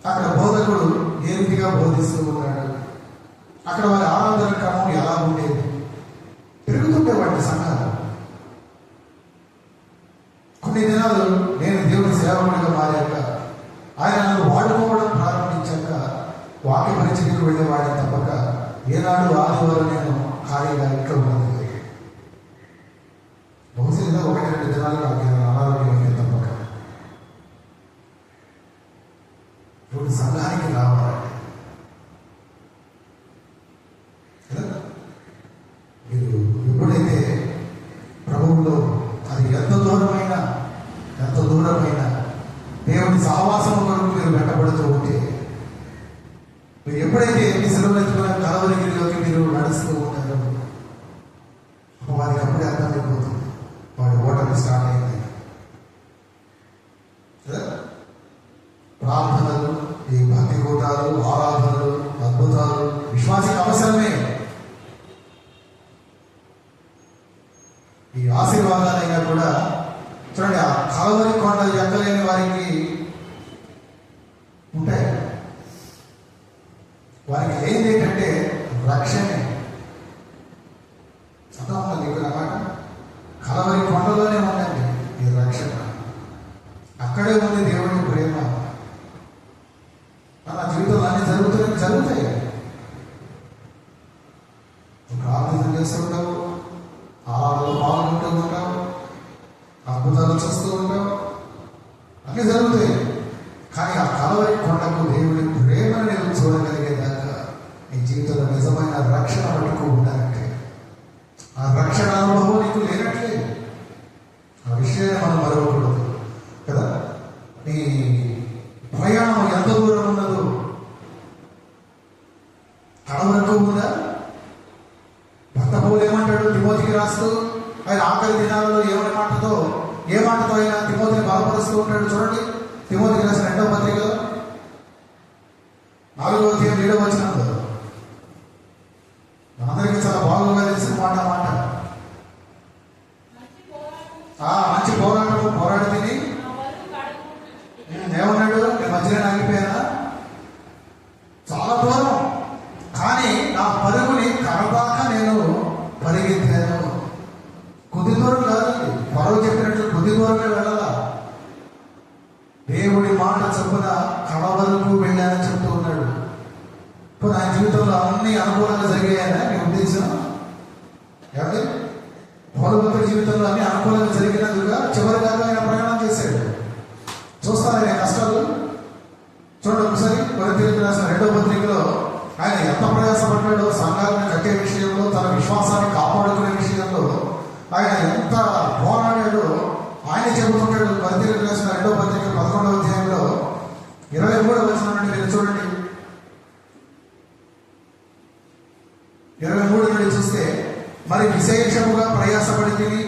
అక్కడ బోధకుడు ఏ రీతిగా బోధిస్తూ ఉన్నాడు, అక్కడ వారి ఆరాధన క్రమం ఎలా ఉండేది, పెరుగుతుండేవాడి సంఘాలు. కొన్ని దినాలు నేను దేవుని సేవకుడిగా మారాక, ఆయన నన్ను వాడుకోవడం ప్రారంభించాక వాక్య పరిచర్యకు వెళ్ళేవాడిని తప్పక ఏనాడు ఆదివారం నేను ఖాళీగా ఇంట్లో ఉన్నది. బహుశా 1-2 దినాలు నాకు అనారోగ్యం తప్పక. ఇప్పుడు సంఘానికి రావాలండి. మీరు ఎప్పుడైతే ప్రభువులో అది ఎంత దూరమైన దేవుని సహవాసం కొరకు మీరు వెంటబడుతూ ఉంటే, మీరు ఎప్పుడైతే మీ సెలవులెత్తుకున్న కలవరిగిరిలోకి మీరు నడుస్తూ ఉంటారో వారికి అప్పుడే అర్థమైపోతుంది వాడి ఓటమి స్టార్ట్ అయింది. ప్రార్థనలు, ఈ భక్తి కూటాలు, ఆరాధనలు, అద్భుతాలు విశ్వాసికి అవసరమే. ఈ ఆశీర్వాదాలైనా కూడా చూడండి, ఆ కలవరి కొండ ఎక్కలేని వారికి ఉంటాయి. వారికి ఏంటి ఏంటంటే రక్షణే. అర్థమవుతుంది మీకు అన్నమాట. కలవరి కొండలోనే ఉందండి ఈ రక్షణ. అక్కడే ఉంది దేవుని ప్రేమ. మన జీవితంలో అన్ని జరుగుతాయి. ప్రార్థన చేస్తూ ఉంటావు, ఆరాధనలో పాల్గొంటూ ఉంటావు, అద్భుతాలు చూస్తూ ఉంటావు, అన్నీ జరుగుతాయి. కానీ ఆ కలవరి కొండకు దేవుడి ప్రేమను నేను చూడగలిగేదాకా నీ జీవితంలో నిజమైన రక్షణ పట్టుకు ఉండాలంటే ఆ రక్షణ అనుభవం నీకు లేనట్లే. ఆ విషయాన్ని మనం మరవకూడదు కదా. నీ ప్రయాణం ఎంత దూరం ఉన్నదో కడ వరకు ఉందా? భర్త పౌలు ఏమంటాడు తిమోతికి రాస్తూ, ఆయన ఆఖరి దినాలలో ఏ మాటతో ఆయన తిమోతిని బలపరుస్తూ ఉంటాడు. చూడండి, తిమోతికి రాసిన 2వ పత్రికలో 4వ అధ్యాయం 7వ వచనంలో మనందరికీ చాలా బాగుగా తెలిసిన మాట మంచి పోరాటము పోరాడి తిని ఏమన్నాడు? నేను మధ్యలో ఆగిపోయానా? చాలా దూరం, కానీ నా పరుగుని కడదాకా నేను పరిగెత్తాను. కొద్ది దూరం కాదండి, పరువు చెప్పినట్లు కొద్ది దూరమే వెళ్ళాలా. దేవుడి మాట చొప్పున కడ వరకు వెళ్ళానని చెప్తూ ఉన్నాడు. ఇప్పుడు నా జీవితంలో అన్ని అనుకూలంగా జరిగాయని మీ ఉద్దేశం ఏమండి? పౌలు జీవితంలో అన్ని అనుకూలంగా జరిగినందుగా చివరిగా ఆయన ప్రయాణం చేశాడు. చూస్తారా ఆయన కష్టాలు? చూడండి ఒకసారి కొరింథీయులకు రాసిన 2వ పత్రికలో ఆయన ఎంత ప్రయాసపడ్డాడో సంఘాలను కట్టే విషయంలో, తన విశ్వాసాన్ని కాపాడుకునే విషయంలో ఆయన ఎంత పోరాడాడో ఆయన చెబుతుంటాడు. కొరింథీయులకు రాసిన 2వ పత్రిక 11వ అధ్యాయంలో 23వ వచనం నుండి మీరు చూడండి. 23 నుండి చూస్తే, మరి విశేషముగా ప్రయాసపడి తిని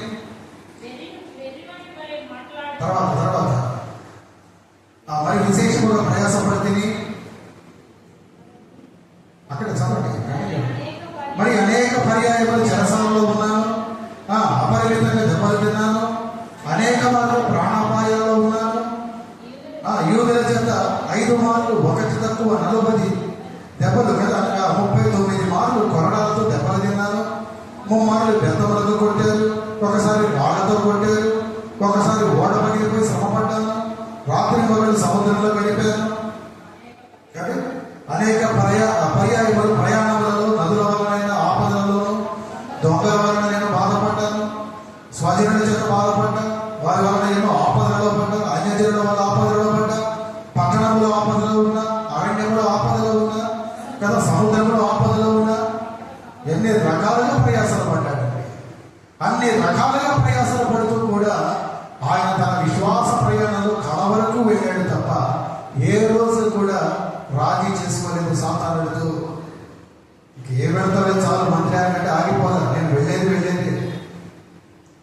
తర్వాత మరి విశేషముగా ప్రయాసపడి తిని అక్కడ చదవండి. మరి అనేక పర్యాయములు చెరసాలలో ఉన్నాను, అపరిమితంగా దెబ్బలు తిన్నాను, అనేక మార్లు ప్రాణాపాయాల్లో ఉన్నాను, యూదుల చేత 5 మార్లు 1 తక్కువ 40 దెబ్బలు కదా, 39 మార్లు కొరడాలతో దెబ్బలు తిన్నాను, 3 మార్లు బెత్తములతో కొట్టారు, ఒకసారి రాళ్లతో కొట్టారు, ఒకసారి ఓడ పగిలిపోయి శ్రమపడ్డాను, రాత్రి మొదలు సముద్రంలో గడిపాను. అనేక పర్యాయములు ప్రయాణములలో, నదుల వలన ఆపదలలోను, దొంగల వలన నేను బాధపడ్డాను, స్వజనుల చేత బాధపడ్డా, వారి వలన ఎన్నో ఆపదలలో పడ్డా, అన్యజనుల వల్ల ఆపదలో పడ్డా, పట్టణంలో ఆపదలో ఉన్నా, అరణ్యంలో ఆపదలో ఉన్నా కదా, సముద్రంలో ఆపదలో ఉన్నా, ఎన్ని రకాలుగా ప్రయాసాలు పడ్డాడండి. అన్ని రకాలుగా ప్రయాసాలు పడుతూ కూడా ఆయన తన విశ్వాస ప్రయాణంలో కడ వరకు వెళ్ళాడు తప్ప ఏ రోజు కూడా రాజీ చేసుకోలేదు సాతానుడితో. ఏ వెళ్తారో చాలు మంత్రి అంటే ఆగిపోదా, నేను వెళ్ళేది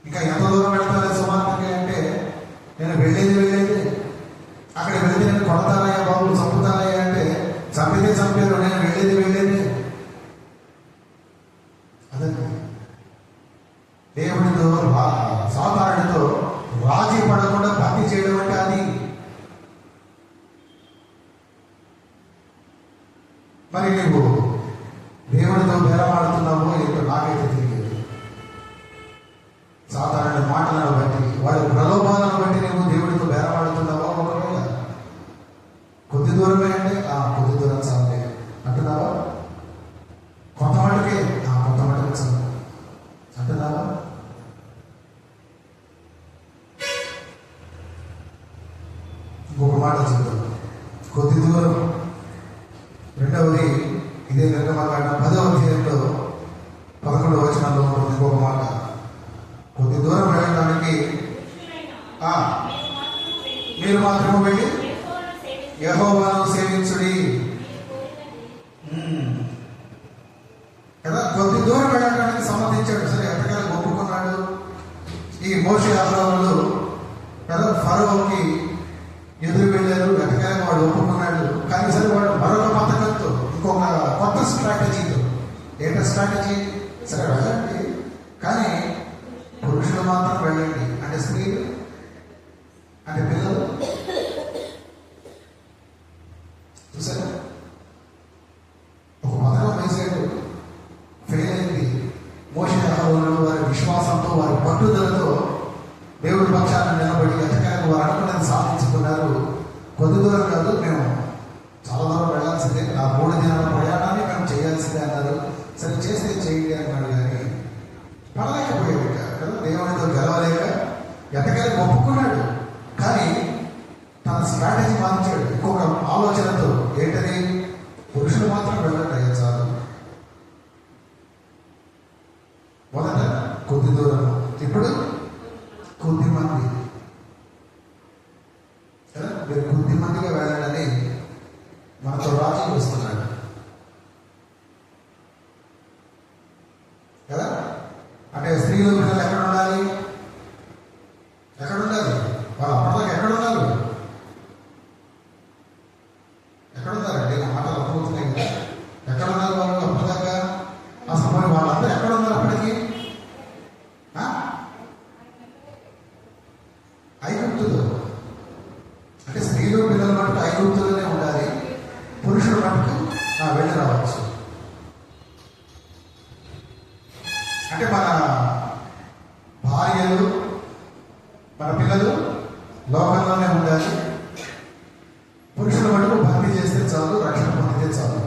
ఇంకా ఎంత దూరం వెళ్తారో సుమార్తకి అంటే నేను వెళ్ళేది అక్కడ వెళ్తే నేను కొడతానయ్యా బాబు, చంపుతానయ్యా అంటే చంపారు, నేను వెళ్ళేది అదండి. దేవుడితో సాతానుడితో రాజీ పడకుండా భక్తి చేయడం అంటే అది. మరి నువ్వు దేవుడితో బేరమాడుతున్నావో ఏంటో నాకైతే తెలియదు. సాధారణ మాటలను బట్టి, వాడి ప్రలోభాలను బట్టి నువ్వు దేవుడితో బేరమాడుతున్నావో, ఒకవేళ కొద్ది దూరమే అంటే కొద్ది దూరం చాలే అంటున్నావా, కొంతమందికి చాలు అంటున్నావా? ఇంకొక మాట చెప్తాను, కొద్ది దూరం. రెండవది ఇదే నిర్గమకాండ 10వ అధ్యాయంలో 11వ వచనంలో ఉంటుంది ఇంకొక మాట. కొద్ది దూరం వెళ్ళడానికి మీరు మాత్రమే వెళ్ళి యెహోవాను సేవించుడి కదా. కొద్ది దూరం వెళ్ళడానికి సమ్మతించాడు. సరే, ఎంతకాలం ఒప్పుకున్నాడు. ఈ మోషే అహరోనులు కదా ఫరోకి ఎదురు వెళ్ళారు, ఎంతకాలం వాడు ఒప్పుకున్నాడు. కానీ సరే, వాడు మరొక పథకంతో, ఇంకొక కొత్త స్ట్రాటజీతో. ఏంటో స్ట్రాటజీ? సరే వెళ్ళండి, కానీ పురుషులు మాత్రం వెళ్ళండి, అంటే స్త్రీలు అంటే పిల్లలు. చూసారా, ఒక పథకం వేసాడు, ఫెయిల్ అయింది. మోషే అహరోనులు వారి విశ్వాసంతో, వారి పట్టుదలతో దేవుడి పక్షాన్ని నిలబడి ఎంతకాలం వారు అనుకున్నది సాధించుకున్నారు. కొద్ది దూరం కాదు, మేము చాలా దూరం వెళ్ళాల్సిందే, ఆ 3 దినాల ప్రయాణాన్ని మేము చేయాల్సిందే అన్నారు. సరే చేస్తే చేయండి అన్నాడు, కానీ పడలేకపోయాడు కదా, దేవుడితో గెలవలేక ఎంతకాలం ఒప్పుకున్నాడు. కానీ తన స్ట్రాటజీ మార్చాడు ఇంకొక ఆలోచనతో. ఏంటది? పురుషులు మాత్రం వెళ్ళండి చాలు. మొదట కొద్ది దూరం, ఇప్పుడు కొద్ది మంది కదా, మీరు కొద్ది మందిగా వెళ్ళాలని చాలు, రక్షణ పొందితే చాలు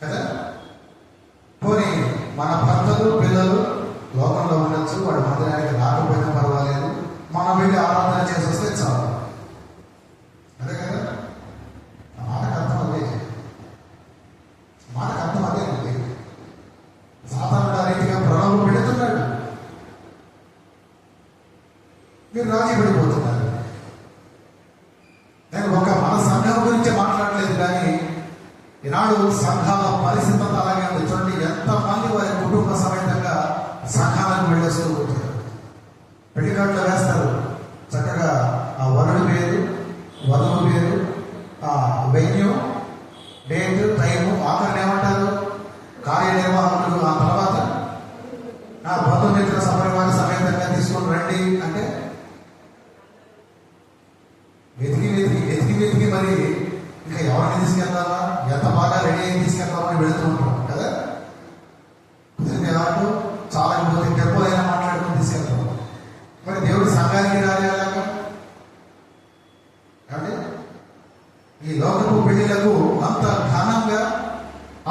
కదా. పోనీ మన భర్తలు పిల్లలు లోకంలో ఉండొచ్చు, వాడు మందిరానికి రాకపోయినా పర్వాలేదు, మనం వెళ్ళి ఆరాధన చేసి వస్తే చాలు. అదే కదా, మాటకు అర్థం అదే, మాటకు అర్థం అదేనండి. సాధారణ రీతిగా ప్రణవం పెడుతున్నాడు, మీరు రాజీ పడిపోతున్నారు. నేను మన సంఘం గురించి మాట్లాడలేదు, కానీ ఈనాడు సంఘాల పరిస్థితి అంతా అలాగే ఉంది. చూడండి, ఎంతమంది వారి కుటుంబ సమేతంగా సంఘాలకు వెళ్ళేస్తూ ఉంటారు. పెళ్లికాట్లు వేస్తారు, చక్కగా ఆ వరుడి పేరు, వధువు పేరు, ఆ వెన్యూ, డేట్, టైము, ఆఖరిని ఏమంటారు కార్యనిర్వాహకులు. ఆ తర్వాత ఆ బంధుమిత్ర సపరివార సమేతంగా తీసుకొని రండి అంటే వెతికి మరి ఇంకా ఎవరిని తీసుకెళ్తామా, ఎంత బాగా రెడీ అయ్యి తీసుకెళ్తామని వెళుతూ ఉంటాం కదా. ఎవరు చాలా పోతే టెంపో అయినా మాట్లాడుకుని తీసుకెళ్తాం. మరి దేవుడి సంఘానికి రాలేలాగా అంటే ఈ లోకపు పెళ్లిలకు అంత ఘనంగా,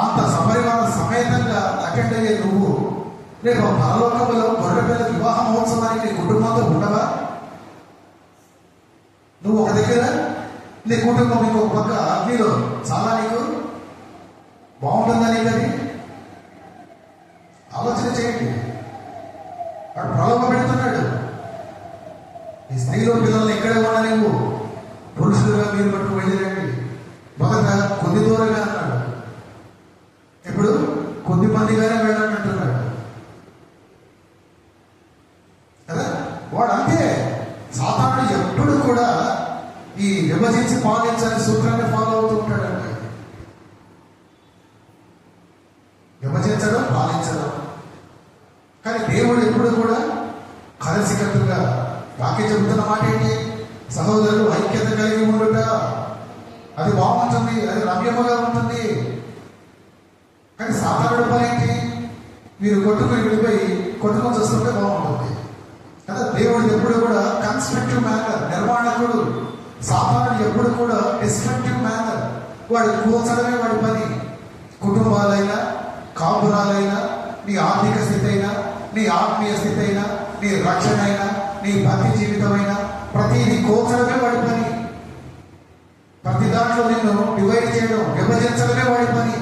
అంత సపరివార సమేతంగా అటెండ్ అయ్యే నువ్వు రేపు పరలోకంలో గొర్రెపిల్ల వివాహ మహోత్సవానికి నీ కుటుంబంతో ఉండవా? నువ్వు ఒక దగ్గర, నీ కుటుంబం ఇంకొక పక్క, నీలో చాలా నీకు బాగుంటుందా? నీకు అది ఆలోచన చేయండి. వాడు ప్రలోభ పెడుతున్నాడు. ఈ స్త్రీలో పిల్లల్ని ఎక్కడే ఉన్నా నువ్వు పురుషులుగా మీరు పట్టుకు వెళ్ళిరండి. మొదట కొద్ది దూరంగా అన్నాడు, ఇప్పుడు కొద్ది మందిగానే వెళ్ళండి అంటున్నాడు కదా. వాడు అంతే, సాతానుడు ఎప్పుడు కూడా ఈ విభజించి పాలించాలని సూత్రాన్ని ఫాలో అవుతూ ఉంటాడండి. విభజించడం, పాలించడం. కానీ దేవుడు ఎప్పుడు కూడా కలిసికట్టుగా, వాక్యం చెబుతున్న మాట ఏంటి? సహోదరులు ఐక్యత కలిగి ఉండుట, అది బాగుంటుంది, అది రమ్యముగా ఉంటుంది. కానీ సాధారణ పని ఏంటి? మీరు కొట్టుకుని విడిపోయి కొట్టుకొని చూస్తుంటే బాగుంటుంది కదా. దేవుడు ఎప్పుడు కూడా కన్స్ట్రక్టివ్ మ్యానర్, నిర్మాణకుడు. సాధారణ ఎప్పుడు కూడా డిస్ట్రక్టివ్ మ్యానర్. వాడు కూర్చడమే వాడి పని. కుటుంబాలైనా, కాపురాలైనా, నీ ఆర్థిక స్థితి అయినా, నీ ఆత్మీయ స్థితి అయినా, నీ రక్షణ అయినా, నీ భక్తి జీవితమైనా, ప్రతిదీ కోల్చడమే వాడి పని. ప్రతి దాంట్లో నిన్ను డివైడ్ చేయడం, విభజించడమే వాడి పని.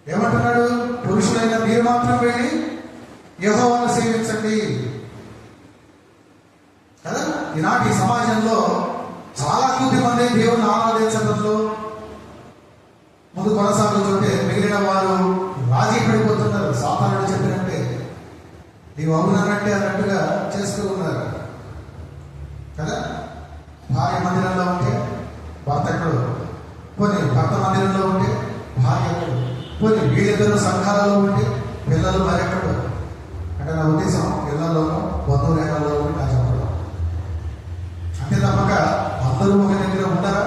ఏమంటున్నాడు? పురుషులైన మీరు మాత్రం వెళ్ళి యెహోవాను సేవించండి కదా. ఈనాటి సమాజంలో చాలా కొద్ది మంది దేవుని ఆరాధించడంలో ముందు కొనసాగుతుంటే మిగిలిన వారు రాజీ పడిపోతున్నారు. సాతానుడు చెప్పినట్టే, నీవు అవునన్నట్టే అన్నట్టుగా చేస్తూ ఉన్నారు కదా. భార్య మందిరంలో ఉంటే భర్త ఎక్కడు, పోనీ భర్త మందిరంలో ఉంటే భార్య ఎక్కడు, పోనీ వీళ్ళిద్దరు సంఘాలలో ఉంటే పిల్లలు మరెక్కడు. అంటే నా ఉద్దేశం పిల్లల్లోనూ బంధువులేనలోనూ నా చెప్పడం అంతే తప్పక అందరూ ఒక దగ్గర ఉండరా?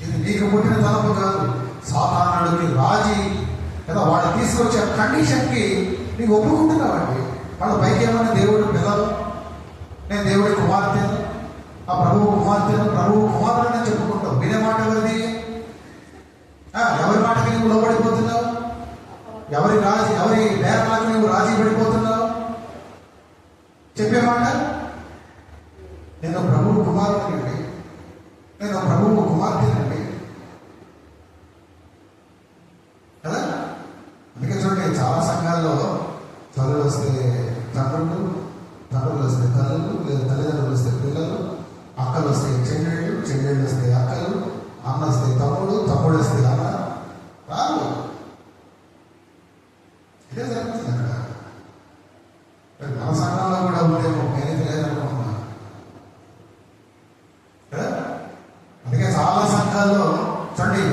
ఇది నీకు పుట్టిన తలపు కాదు, సాతానుడికి రాజీ కదా. వాడు తీసుకొచ్చే కండిషన్కి నీకు ఒప్పుకుంటున్నావండి. వాళ్ళ పైకి ఏమన్నా దేవుడు పిల్లలు, నేను దేవుడి కుమార్తెను, ఆ ప్రభువు కుమార్తెను, ప్రభువు కుమారుడు చెప్పుకుంటావు. వినే మాట ఎవరిది? ఎవరి మాటకి నువ్వు లోబడిపోతున్నావు? ఎవరి నేరాలకు నువ్వు రాజీ పడిపోతున్నావు? చెప్పే మాట, నేను ప్రభువు కుమారుడినండి, నేను ప్రభువు కుమార్తెనండి కదా. అందుకే చూడండి, చాలా సంఘాల్లో తల్లులు వస్తే తండ్రులు, తండ్రులు వస్తే తల్లులు, లేదా తల్లిదండ్రులు వస్తే పిల్లలు, అక్కలు వస్తే చెల్లెళ్ళు, చెల్లెళ్ళు వస్తే అక్కలు, అన్న వస్తే తమ్ముడు, తమ్ముడు వస్తే అన్న. రాదు, ఇదే జరుగుతుంది అక్కడ. మన సంఘంలో కూడా ఉండేమో, నేనైతే లేదనుకున్నా కదా. అందుకే చాలా సంఘాల్లో చూడండి,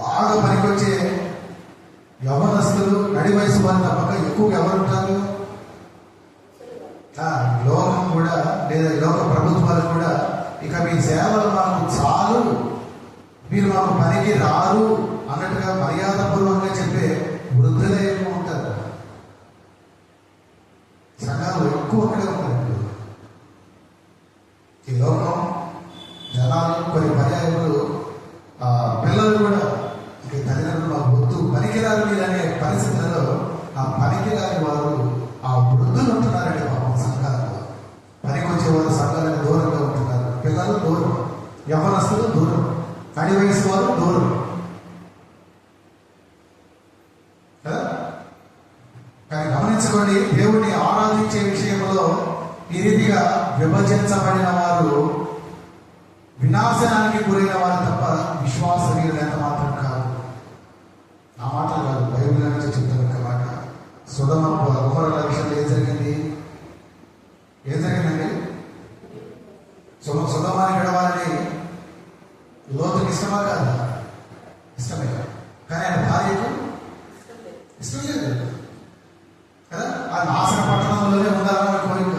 బాగా పనికొచ్చే యవనస్తులు, నడి వయసు వారి తప్పక ఎక్కువగా ఎవరు ఉంటారు? లోకం కూడా, లేదా లోక ప్రభుత్వాలు కూడా ఇక మీ సేవలు మాకు చాలు, మీరు మాకు పనికి రారు అన్నట్టుగా మర్యాదపూర్వకంగా చెప్పే వృద్ధులే ఎక్కువ ఉంటారు. సంఘాలు ఎక్కువ అక్కడే ఉంటారు యవ్వనస్తులు దూరం, అడి వయసు వారు దూరం కదా. కానీ గమనించుకోండి, దేవుడిని ఆరాధించే విషయంలో ఈ రీతిగా విభజించబడిన వారు వినాశనానికి గురైన వారు తప్ప విశ్వాసనీయులు ఎంత మాత్రం కాదు. ఆ మాటలు కాదు, బైబిల్ నుంచి చెప్తాను ఒక మాట. సొదొమ గొమొర్రా విషయంలో ఏం జరిగిందండి? సొదొమని గడవాలని లోతుకి ఇష్టమా కాదా? ఇష్టమే. కానీ ఆయన భార్యకు ఇష్టం లేదు కదా. ఆ నాశన పట్టణంలోనే ఉండాలని కోరిక.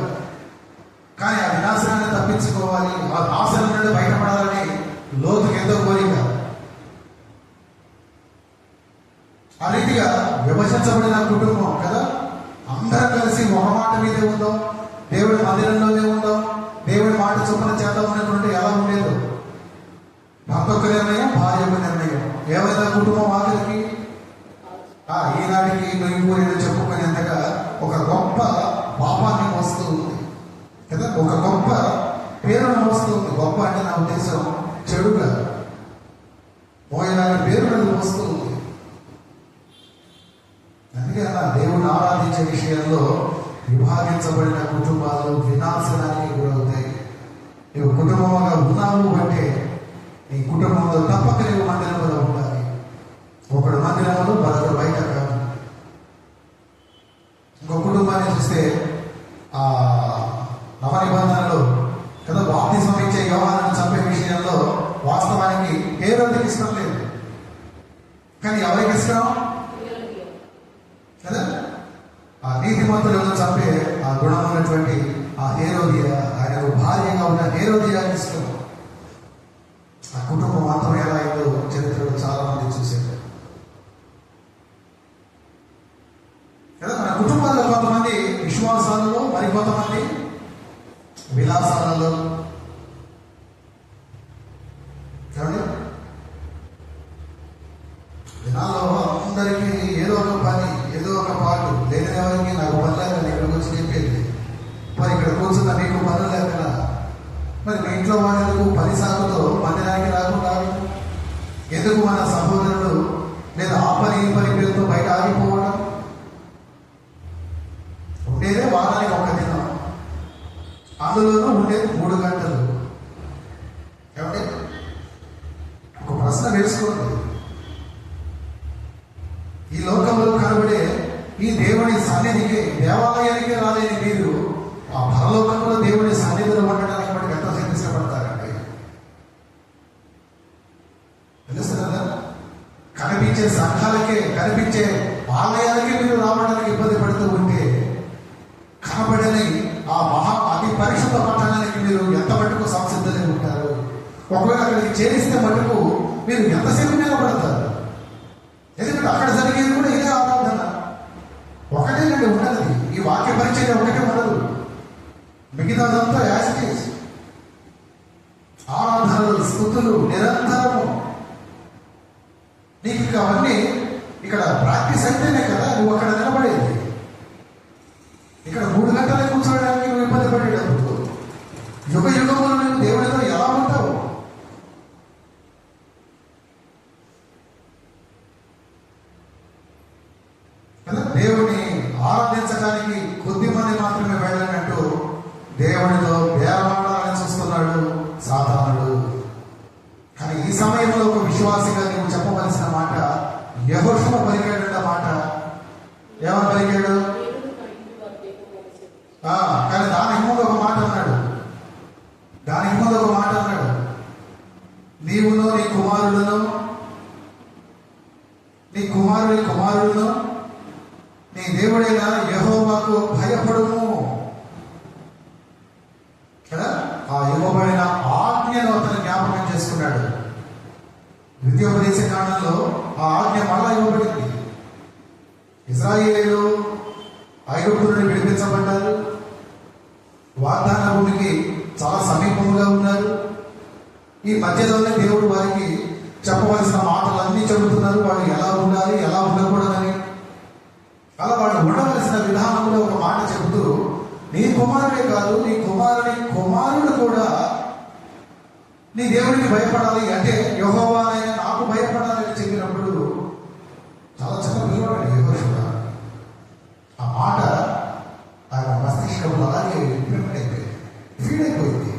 కానీ ఆ వినాశనాన్ని తప్పించుకోవాలి, ఆ నాశనం నుండి బయటపడాలని లోతుకి ఎంతో కోరిక. ఆ రీతిగా విభజించబడిన కుటుంబం కదా. అందరం కలిసి ఒక మాట మీదే ఉందాం, దేవుడి మందిరంలోనే ఉందాం, దేవుడి మాట చొప్పున చేద్దాం అనేటువంటి ఎలా ఉండేదో. భర్త ఒక నిర్ణయం, భార్య ఒక నిర్ణయం. ఏమైనా కుటుంబం ఆఖరికి ఈనాటికి నొయ్యూరేదో చెప్పుకునేంతగా ఒక గొప్ప పాపాన్ని మోస్తూ ఉంది కదా. ఒక గొప్ప పేరును మోస్తూ ఉంది. గొప్ప అంటే నా ఉద్దేశం చెడుగా మోయలాంటి పేరును మోస్తూ ఉంది. అందుకే అలా దేవుని ఆరాధించే విషయంలో విభాగించబడిన కుటుంబాలు వినాశనానికి గురవుతాయి. నువ్వు కుటుంబంగా ఉన్నావు అంటే నీ కుటుంబంలో తప్పక నీవు మందిరంలో ఉండాలి. ఒకడు మందిరంలో మరొకరు బయట కాదు. ఇంకో కుటుంబాన్ని చూస్తే ఆ నవ నిబంధనలు కదా, బాప్తిస్మం ఇచ్చే యోహానును చంపే విషయంలో వాస్తవానికి హేరోదుకి ఇష్టం లేదు, కానీ ఎవరికి ఇష్టం కదా. ఆ నీతిమంతులను చంపే ఆ గుణం ఉన్నటువంటి ఆ హేరోదియ, ఆయనకు భార్యగా ఉన్న హేరోదియాకి ఇష్టం. ఆ కుటుంబం మాత్రం ఎలా అయిందో చరిత్రలో చాలా మంది చూశారు కదా. మన కుటుంబాల్లో కొంతమంది విశ్వాసాలలో, మరి కొంతమంది విలాసాలలో. దినాల్లో అందరికీ ఏదో ఒక పని, ఏదో ఒక పాటు. లేని ఎవరికి నాకు పని లేక ఇక్కడికి వచ్చి చెప్పేది. మరి ఇక్కడ కూర్చున్న మీకు పనులు లేక మరి మీ ఇంట్లో వాళ్ళకు పని సాగుతో మందిరానికి రాకుండా ఎందుకు మన సహోదరుడు లేదా ఆ పని ఈ పని పేరుతో బయట ఆగిపోవడం? ఉండేదే వారానికి ఒక దినం, అందులోనూ ఉండేది 3 గంటలు. ఏమంటే ఒక ప్రశ్న వేసుకోండి. ఈ లోకంలో కనబడే ఈ దేవుని సన్నిధికి, దేవాలయానికి రాలేని మీరు ఆ పరలోకంలో దేవుని సన్నిధిలో ఉండడానికి మనకి ఎంత ఇష్టపడతారండి? తెలుస్తుందా? కనిపించే సంఘాలకే, కనిపించే ఆలయాలకే మీరు రావడానికి ఇబ్బంది పడుతూ ఉంటే, కనబడని ఆ అతి పరిశుద్ధ పట్టణానికి మీరు ఎంత మటుకు సంసిద్ధంగా ఉంటారు? ఒకవేళ అక్కడికి చేరిస్తే మటుకు మీరు ఎంతసేపు నిలబడతారు? ఎందుకంటే అక్కడ జరిగేది కూడా ఇదే ఆరాధన. ఒకటే నుండి ఉండదు. ఈ వాక్య పరిచయం ఒకటే ఉండదు, మిగతాదంతా యాసిటీస్. ఆరాధనలు, స్తుతులు నిరంతరము. నీకు అవన్నీ ఇక్కడ ప్రాక్టీస్ అయితేనే కదా నువ్వు అక్కడ నిలబడేది. ఇక్కడ 3 గంటలు కూర్చోవడానికి నువ్వు ఇబ్బంది పడేటప్పుడు యుగ యుగములు నువ్వు దేవుడితో ఎలా ఉంటావు? దేవుని ఆరాధించడానికి కొద్ది మంది మాత్రమే వెళ్ళినట్టు దేవుడితో బేరమాడాలని చూస్తున్నాడు సాతానుడు. కానీ ఈ సమయంలో ఒక విశ్వాసిగా నువ్వు చెప్పవలసిన మాట యెహోషువ పలికాడు మాట. ఏమని పలికాడు? కానీ దానికి ముందు ఒక మాట అన్నాడు. నీవును నీ కుమారుడును నీ దేవుడైన యెహోవాకు భయపడుము కదా. ఆ ఇవ్వబడిన ఆజ్ఞను అతను జ్ఞాపకం చేసుకున్నాడు. ద్వితీయోపదేశ కాండంలో ఆ ఆజ్ఞ మళ్ళా ఇవ్వబడింది. ఇశ్రాయేలీయులు ఐగుప్తు నుండి విడిపించబడ్డారు. వాగ్దాన భూమికి చాలా సమీపంగా ఉన్నారు. ఈ మధ్యలోనే దేవుడు వారికి చెప్పవలసిన మాటలన్నీ చెబుతున్నారు. వాళ్ళు ఎలా ఉండాలి, ఎలా ఉండకూడదని. అలా వాళ్ళు ఉండవలసిన విధానంలో ఒక మాట చెబుతూ, నీ కుమారుడే కాదు, నీ కుమారుడి కుమారుడు కూడా నీ దేవుడికి భయపడాలి అంటే యెహోవా అయిన నాకు భయపడాలి అని చెప్పినప్పుడు చాలా చిన్న పిల్లవాడు యెహోషువ. ఆ మాట ఆయన మస్తిష్కంలో అలాగే ఇంప్లిమెంట్ అయిపోయింది, ఫీడ్ అయిపోయింది.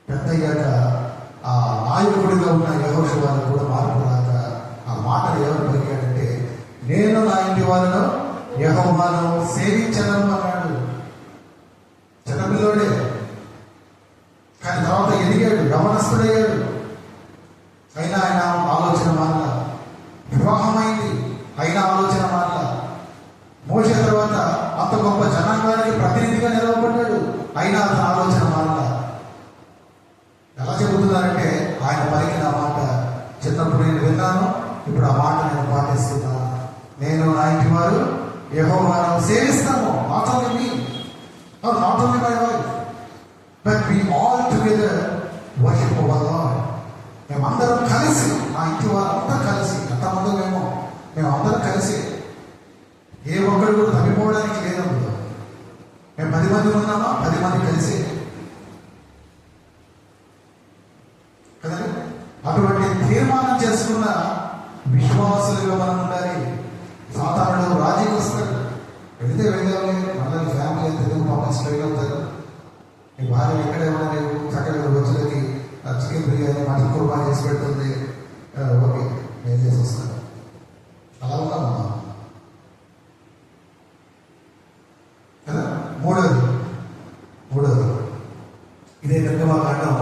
పెద్ద అయ్యాక ఆ నాయకుడిగా ఉన్న యెహోషువకు కూడా మార్పు రాక ఆ మాటలు ఎవరు పలికాడంటే, నేను నా ఇంటి వాళ్ళను యెహోవాను సేవించను అన్నాడు. చిన్నపిల్లోడే, కానీ తర్వాత ఎదిగాడు, యవనస్తుడయ్యాడు. అయినా ఆయన ఆలోచన మారల. వివాహమైంది, అయినా ఆలోచన మారల. మోషే తర్వాత అంత గొప్ప జనాంగానికి ప్రతినిధిగా నిలవబడ్డాడు, అయినా అతని ఆలోచన మారల. ఎలా చెబుతున్నారంటే, ఆయన పలికిన మాట చిన్నప్పుడు నేను విన్నాను, ఇప్పుడు ఆ మాట నేను పాటిస్తున్నాను. నేను నా ఇంటి వారు యెహోవాను సేవిస్తాము. Not only me, not only my wife, but we all together worship our lord. మేమందరం కలిసి, మా ఇంటి వారంతా కలిసి, ఎంతమంది మేమందరం కలిసి, ఏ ఒక్కరు కూడా తప్పిపోవడానికి లేనప్పుడు మేము 10 మంది ఉన్నామా, 10 మంది కలిసి కదండి. అటువంటి తీర్మానం చేసుకున్న విశ్వాసులుగా మనం ఉండాలి. సాధారణుడు రాజీకి వస్తాడు, వెళితే వెళ్ళాలి, మళ్ళీ ఫ్యామిలీ అంతా ఎందుకు పాపం స్ట్రైక్ అవుతారు. మీ భార్య ఎక్కడే ఉన్నా లేవు, చక్కగా వచ్చేది చికెన్ బిర్యానీ మటన్ కుర్మా చేసి పెడుతుంది, ఓకే నేను చేసి వస్తాను. అలా ఉన్నామమ్మా కదా. మూడోది ఇదే నిర్గమకాండం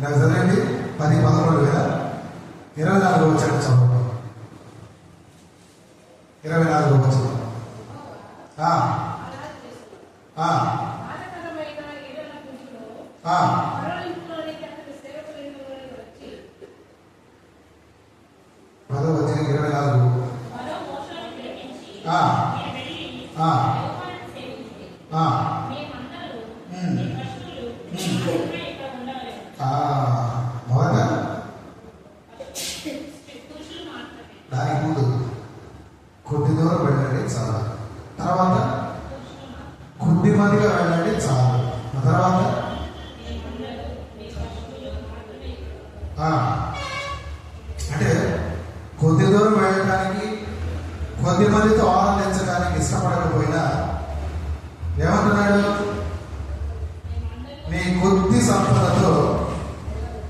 నాకు చదవండి 10-11 వచ్చాడు చదువు. 24 వచ్చిన మొదట దానికి ముందు కొద్ది దూరం వెళ్ళండి చాలు, తర్వాత కొద్ది మందిగా వెళ్ళండి చాలు, తర్వాత అంటే కొద్ది దూరం వెళ్ళడానికి, కొద్ది మందితో ఆనందించడానికి ఇష్టపడకపోయినా ఏమంటున్నాడు, నీ కొద్ది సంపదతో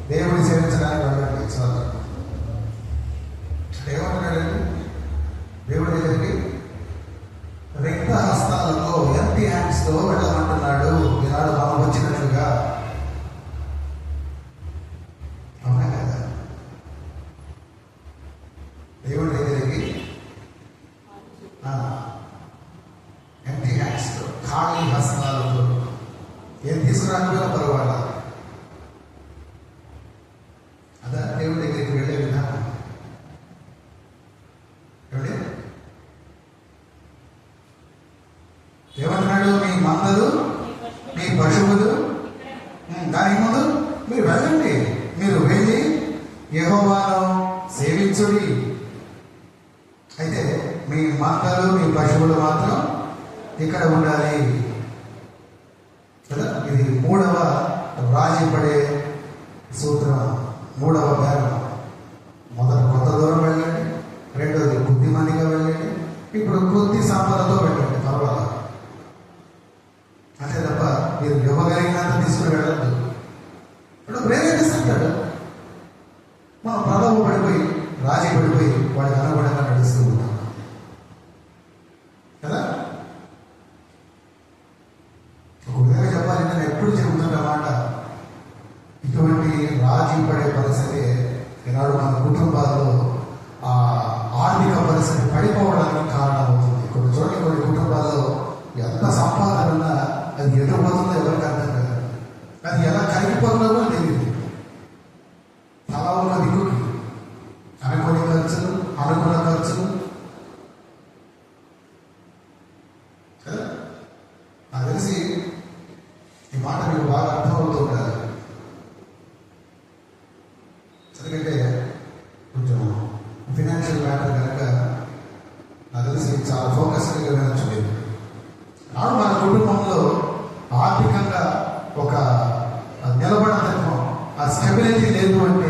దేవుడి సేవించడానికి వెళ్ళండి చాలు. అంటే ఏమంటున్నాడండి, దేవుడి దగ్గరికి రిక్త హస్తాలతో, ఎంటీ హ్యాండ్స్ తో వెళ్ళమంటున్నాడు. ఈనాడు మనం వచ్చినట్లుగా, అవునా కదా? దేవుడి దగ్గరికి ఎంటీ హ్యాండ్స్ తో, ఖాళీ హస్తాలతో, ఏం తీసుకురాకపోయినా పర్వాలా, అదా దేవుడి దగ్గరికి వెళ్ళే విధానం. ఏమంటున్నాడు, మీ మందలు, మీ పశువులు, దానికి ముందు మీరు వెళ్ళండి, మీరు వెళ్ళి యెహోవాను సేవించుడి. అయితే మీ మందలు, మీ పశువులు మాత్రం ఇక్కడ ఉండాలి కదా. ఇది 3వ రాజీ పడే సూత్రం, 3వ బేరం. మొదట కొంత దూరం వెళ్ళండి, రెండోది కొద్ది మందిగా వెళ్ళండి, ఇప్పుడు కొద్ది సంపదతో వెళ్ళండి, పర్వాలేదు. అంతే తప్ప మీరు ఇవ్వగలిగినంత తీసుకుని వెళ్ళద్దు. ఇప్పుడు ప్రేరేపిస్తుంటాడు, మనం ప్రలోభ పడిపోయి, రాజీ పడిపోయి వాడికి అనుగుణంగా నడుస్తూ ఉంటాం కదా. ఒక విధంగా చెప్పాలంటే నేను ఎప్పుడు చెబుతున్నమాట, ఇటువంటి రాజీ పడే పరిస్థితి ఈనాడు మన కుటుంబాల్లో ఆ ఆర్థిక పరిస్థితి పడిపోవడానికి కారణమవుతుంది. కొన్ని చోట్ల కొన్ని కుటుంబాల్లో ఎంత సంపాదన ఉన్నా అది ఎదురుపోతుందో ఎవరికి అర్థం కాదు, అది ఎలా కరిగిపోతుందో కూడా తెలియదు. తలా ఉన్న దిక్కుకి అనుకునే ఖర్చులు, అనుకున్న ఖర్చులు కదా. నాకు తెలిసి ఈ మాట మీకు బాగా అర్థమవుతూ ఉండాలి. ఎందుకంటే కొంచెం ఫినాన్షియల్ మ్యాటర్ కనుక నాకు తెలిసి చాలా ఫోకస్గా వినొచ్చు. నాడు మన కుటుంబంలో ఆర్థికంగా ఒక స్టెబిలిటీ లేదు అంటే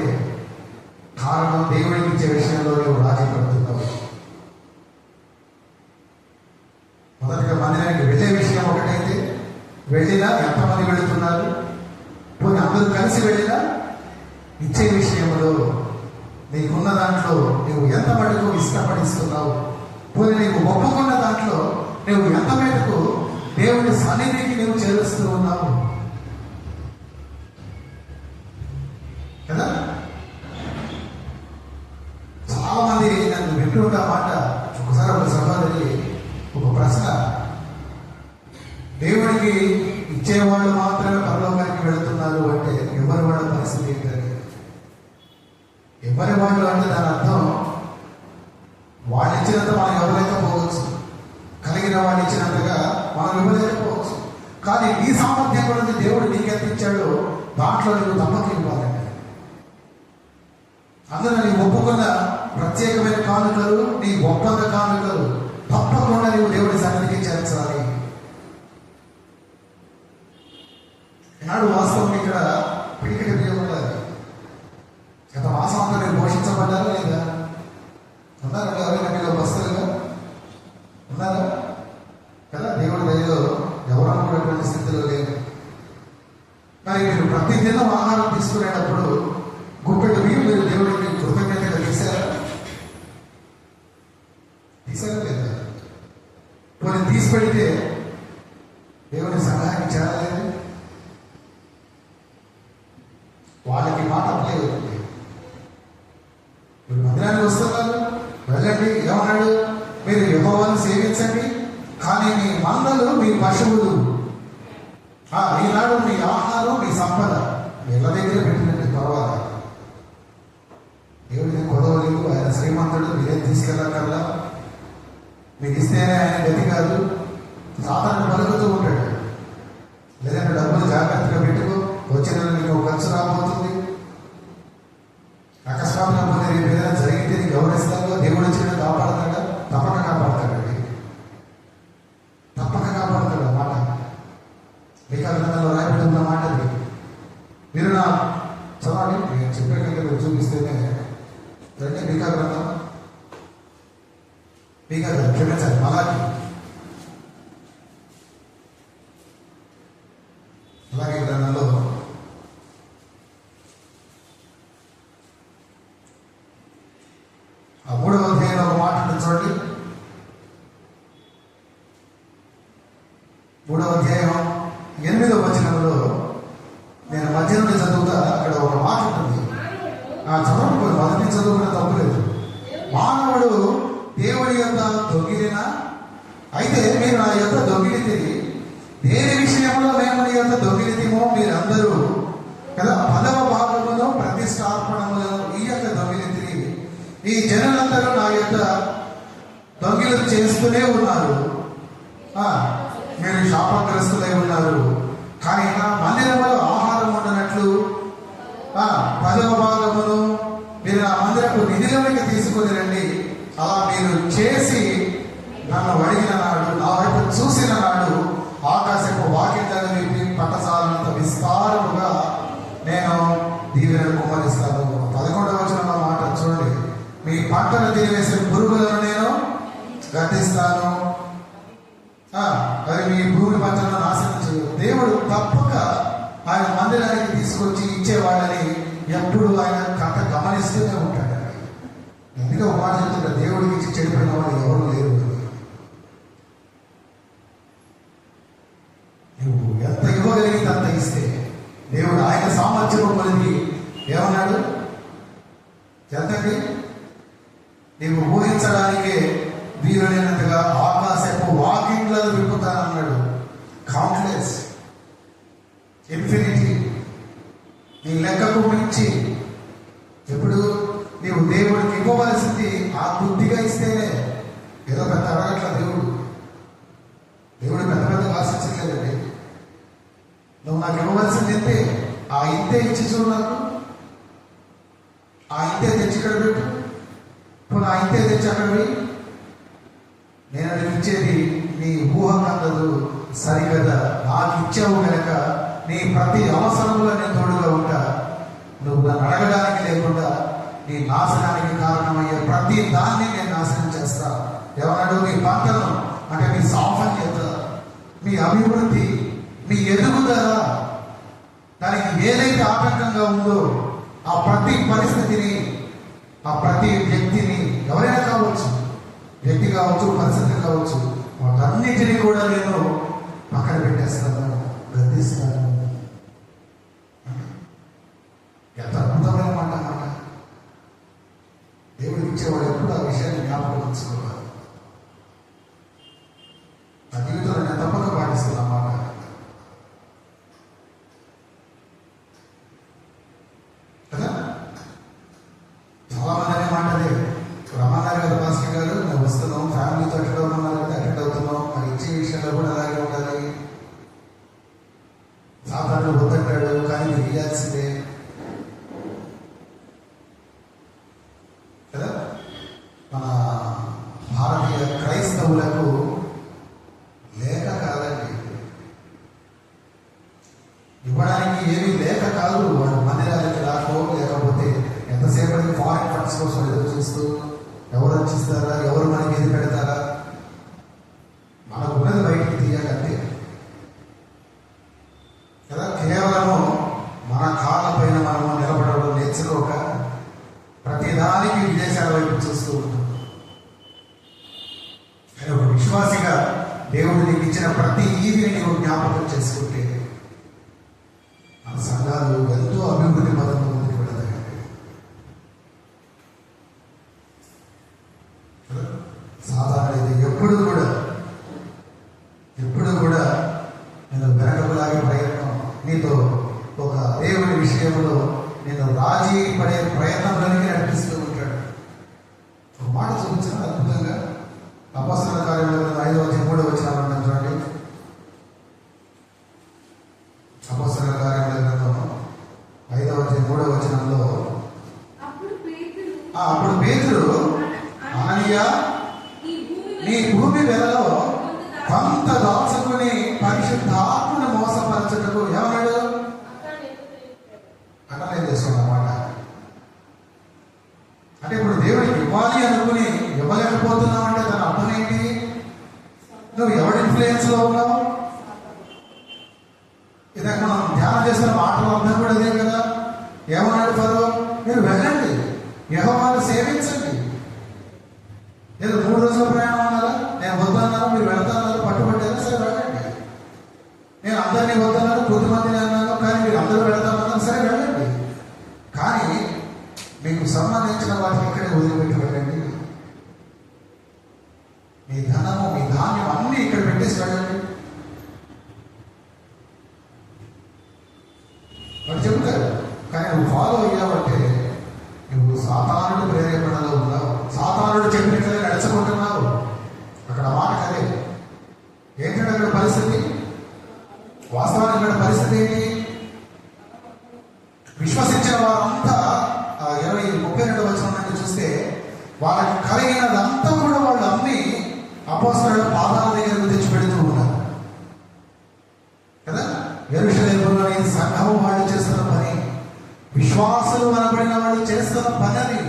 కారణం దేవుడికి ఇచ్చే విషయంలో నువ్వు రాజీ పడుతున్నావు. మొదటిగా మందిరానికి వెళ్ళే విషయం ఒకటైతే, వెళ్ళినా ఎంతమంది వెళుతున్నారు, పోనీ అందరూ కలిసి వెళ్ళినా ఇచ్చే విషయంలో నీకున్న దాంట్లో నువ్వు ఎంత మటుకు ఇష్టపడిస్తున్నావు, పోనీ నీకు ఒప్పుకున్న దాంట్లో నువ్వు ఎంత మటుకు దేవుడి సన్నిధికి నువ్వు చేరుస్తూ ఉన్నావు కదా. చాలా మంది నన్ను వింటున్న మాట, ఒకసారి ఒక సహోదరి ఒక ప్రశ్న, దేవుడికి ఇచ్చేవాళ్ళు మాత్రమే పరలోకానికి వెళుతున్నారు అంటే ఎవరి వాళ్ళ పరిస్థితి ఏంటంటే, ఎవరి వాళ్ళు అంటే దాని అర్థం వాళ్ళు ఇచ్చినంత మనం ఇవ్వలేకపోవచ్చు, కలిగిన వాళ్ళు ఇచ్చినంతగా మనం ఇవ్వలేకపోవచ్చు. కానీ నీ సామర్థ్యం కూడా దేవుడు నీకెంత ఇచ్చాడో దాంట్లో నువ్వు తప్పక ఇవ్వాలండి. అందులో నీ ఒప్పుకున్న ప్రత్యేకమైన కానుకలు, నీ ఒప్పంద కానుకలు తప్పకుండా నీవు దేవుడి సన్నిధికి చేర్చాలి. ఈనాడు వాస్తవం ఇక్కడ పిడికిడి బియ్యం ఉండాలి. గత మాసం అంతా మీరు పోషించబడ్డారా లేదా? ఉన్నారా ఎవరైనా మీలో బస్తులుగా ఉన్నారా కదా? దేవుడి దయలో ఎవరు అనుకున్నటువంటి స్థితిలో లేదు. మరి మీరు ప్రతి దినం ఆహారం తీసుకునేటప్పుడు గుప్పెడు బియ్యం మీరు దేవుడికి కృతజ్ఞతగా తీశారా లేదా? కొన్ని తీసి పెడితే దేవుని సహాయానికి చేరలేదు. వాళ్ళకి మాట అప్లై అవుతుంది. మీరు మందిరానికి వస్తున్నారు, వెళ్ళండి. ఏమన్నాడు? మీరు యెహోవాను సేవించండి, కానీ మీ మందలు మీ పశువులు, ఈనాడు మీ ఆహారం మీ సంపద వీళ్ళ దగ్గర పెట్టినట్టు పర్వాలేదు. దేవుడికి కొదవలేదు, ఆయన శ్రీమంతుడు, మీరేం తీసుకెళ్ళకల్లా, మీకు ఇస్తేనే ఆయన గతి కాదు. సాధారణ పలుకుతూ ఉంటాడు, లేదంటే డబ్బులు జాగ్రత్తగా పెట్టుకో, వచ్చిన నీకు ఖర్చు రాబోతుంది, అకస్మాత్తుగా పోతే రేపు ఏదైనా జరిగితే నీకు గౌరవిస్తాడు, దేవుడు వచ్చిన కాపాడతాడా? తప్పక కాపాడతాడండి, తప్పక కాపాడతాడు. అన్నమాట గ్రంథంలో రాయబడి ఉన్న మాట అది. మీరు నా చదవండి, నేను చెప్పే కంటే మీరు చూపిస్తేనే రండి. మీకా గ్రంథం, మీకా క్షమించాలి, మలాకి గ్రంథంలో ఆ 3వ అధ్యాయంలో ఒక మాట ఉంటుంది చూడండి. 3వ అధ్యాయం 8వ వచనంలో నేను మధ్య నుండి చదువుతా, అక్కడ ఒక మాట ఉంటుంది. చదవకపోతే మొదటి చదువుకునే తప్పులేదు. మానవుడు దేవుడి యొక్క దొంగిలిన అయితే మీరు నా యొక్క దొంగిలితి, దేని విషయంలో మేము నీ యొక్క దొంగిలితేమో మీరందరూ కదా 10వ భాగములో ప్రతిష్టార్పణములను ఈ యొక్క దొంగిలితి, ఈ జనులందరూ నా యొక్క దొంగిలు చేస్తూనే ఉన్నారు. మీరు శాపగ్రస్తులై ఉన్నారు. కానీ నా మందిరంలో ఆహారం ఉండనట్లు 10వ భాగమును మీరు నా మందిరపు నిధిలోనికి తీసుకుని రండి. అలా మీరు చేసి నన్ను అడిగిన నాడు, నా వైపు చూసిన నాడు ఆకాశపు వాకిట్లను విప్పి పట్టసాలంత విస్తారముగా నేను దీవెనలు కుమ్మరిస్తాను. 11వ వచనంలో మాట చూడండి. మీ పంటను తినివేసిన పురుగులను నేను గద్దిస్తాను, అది మీ భూమి పంటలను నాశనం చేయదు. దేవుడు తప్పక ఆయన మందిరానికి తీసుకొచ్చి ఇచ్చేవాళ్ళని ఎప్పుడు ఆయన కథ గమనిస్తూనే ఉంటాడు. అందుకే ఒక మాట చెప్తుంటే, దేవుడికి ఇచ్చి చెడిపోయిన వాళ్ళు ఎవరు లేరు. నువ్వు ఎంత ఇవ్వగలిగితే అంత ఇస్తే దేవుడు ఆయన సామర్థ్యం కొలిది ఏమన్నాడు? ఎంతకి నీవు ఊహించడానికే వీరులైనంతగా ఆకాశపు వాకింగ్లను విప్పుతానన్నాడు. కౌంట్లెస్, ఇన్ఫినిటీ, నీ లెక్కకు మించి. ఎప్పుడు నీవు దేవుడికి ఇవ్వవలసింది ఆ బుద్ధిగా ఇస్తేనే. ఏదో పెద్ద అడగట్ల దేవుడు పెద్ద పెద్ద ఆశించట్లేదండి. నువ్వు నాకు ఇవ్వవలసింది ఇంతే, ఆ ఇంతే ఇచ్చి చూడు, నాకు ఆ ఇంతే తెచ్చి ఇక్కడ పెట్టు, ఇప్పుడు ఆ ఇంతే తెచ్చి అక్కడివి. నేను అది ఇచ్చేది నీ ఊహకందదు సరికదా. నాకు ఇచ్చావు కనుక నీ ప్రతి అవసరంలో నేను తోడుగా ఉంటా. నువ్వు నన్ను అడగడానికి లేకుండా నీ నాశనానికి కారణమయ్యే ప్రతి దాన్ని నేను నాశనం చేస్తా. ఏమన్నాడు? మీ పంటను, అంటే మీ సాఫల్యత, మీ అభివృద్ధి, మీ ఎదుగుదల, దానికి ఏదైతే ఆటంకంగా ఉందో ఆ ప్రతి పరిస్థితిని, ఆ ప్రతి వ్యక్తిని, ఎవరైనా కావచ్చు, వ్యక్తి కావచ్చు, పరిస్థితి కావచ్చు, వాటన్నిటినీ కూడా నేను పక్కన పెట్టేస్తాను, గద్దిస్తాను. ఎంత అద్భుతమైన మాట మాట. దేవుడికి ఇచ్చేవాడు ఎప్పుడు ఆ విషయాన్ని జ్ఞాపకం ఉంచుకోవాలి. నా జీవితంలో నేను తప్పక పాటిస్తున్నా మాట. కదా చాలా మంది అనే మాట అదే. రమ్మన్నారు కదా మాస్టర్ గారు, మేము వస్తున్నాం, ఫ్యామిలీతో అటెండ్ అవుతున్నారు కదా, అటెండ్ అవుతున్నాం, మరి ఇచ్చే విషయంలో కూడా అలాగే ఉండాలి. సాధారణ వద్దంటాడు, కానీ మీరు ఇయ్యాల్సిందే కదా. మన భారతీయ క్రైస్తవులకు లేక కాదండి, ఇవ్వడానికి ఏమీ లేక కాదు. వాడు మందిరానికి రాకో, లేకపోతే ఎంతసేపటికి ఫారెన్ ఫండ్స్ కోసం ఎదురు చూస్తూ ఎవరు వచ్చిస్తారా, ఎవరు మనకి ఏది పెడతారా, మనకు ఉన్నది బయటికి తీయాలంటే కదా. కేవలము మన కాళ్ళ పైన మనము నిలబడడం నేర్చుకోక ప్రతిదానికి విదేశాల వైపు చూస్తూ ఉంటాం. కానీ ఒక విశ్వాసిగా దేవుడు నీకు ఇచ్చిన ప్రతి ఈదిని నీవు జ్ఞాపకం చేసుకుంటే మన సంఘాలు ఎంతో అభివృద్ధి పదంలో ముందుకు వెళతాయి. సాధారణ ఇది ఎప్పుడు కూడా నేను వెనకలాగే ప్రయత్నం, నీతో ఒక దేవుని విషయంలో నేను రాజీ పడే ప్రయత్నంలోనికి నడిపిస్తూ ఉంటాడు. ఒక మాట చూపించిన అద్భుతంగా అపొస్తలుల కార్యములు 5:3 చూడండి. అపొస్తలుల కార్యముల గ్రంథం 5:3 అప్పుడు పేతురు అననీయ, నీ భూమి వెలలో కొంత దాచుకుని పరిశుద్ధాత్మను మోసపరచుటకు ఏమన్నాడు? అటనే చేస్తున్నమాట. అంటే ఇప్పుడు దేవుడికి ఇవ్వాలి అనుకుని ఇవ్వలేకపోతున్నావు అంటే దాని అర్థం ఏంటి? నువ్వు ఎవరి ఇన్ఫ్లుయెన్స్ లో ఉన్నావు? ఇదాక మనం ధ్యానం చేస్తున్న మాటల అర్థం కూడా అదే కదా. ఏమన్నాడు ఫరో? మీరు వెళ్ళండి, యెహోవాను సేవించండి. ఏదో 3 రోజుల ప్రయాణం అన్నారా? నేను వద్దన్నాను, మీరు వెళ్తాన్నారు, పట్టుబట్టారా? సరే వెళ్ళండి. నేను అందరినీ వద్దన్నాను, కొద్దిమందిని అన్నాను, కానీ మీరు అందరూ వెళ్తామన్నారు, సరే వెళ్ళండి. కానీ మీకు సంబంధించిన వాటిని ఇక్కడే వదిలిపెట్టి వెళ్ళండి. మీ ధనము, మీ ధాన్యం అన్నీ ఇక్కడ పెట్టేసి వెళ్ళండి. వాడు చెబుతారు. కానీ నువ్వు ఫాలో అయ్యావంటే నువ్వు సాతానుడు ప్రేరేపణలో ఉన్నావు, సాతానుడు చెప్పినట్లే నడుచుకుంటున్నావు. అక్కడ మాట కదే. ఏంటంటే అక్కడ పరిస్థితి, వాస్తవానికి అక్కడ పరిస్థితి ఏంటి? విశ్వసించిన వారంతా 32 చూస్తే వాళ్ళకి కలిగినదంతా కూడా వాళ్ళు అమ్మి అపొస్తలుల పాదాల దగ్గరకు తెచ్చి పెడుతూ ఉన్నారు కదా. యెరూషలేములోని సంఘము వాళ్ళు చేస్తున్న పని, విశ్వాసులు అనబడిన వాళ్ళు చేస్తున్న పని అది.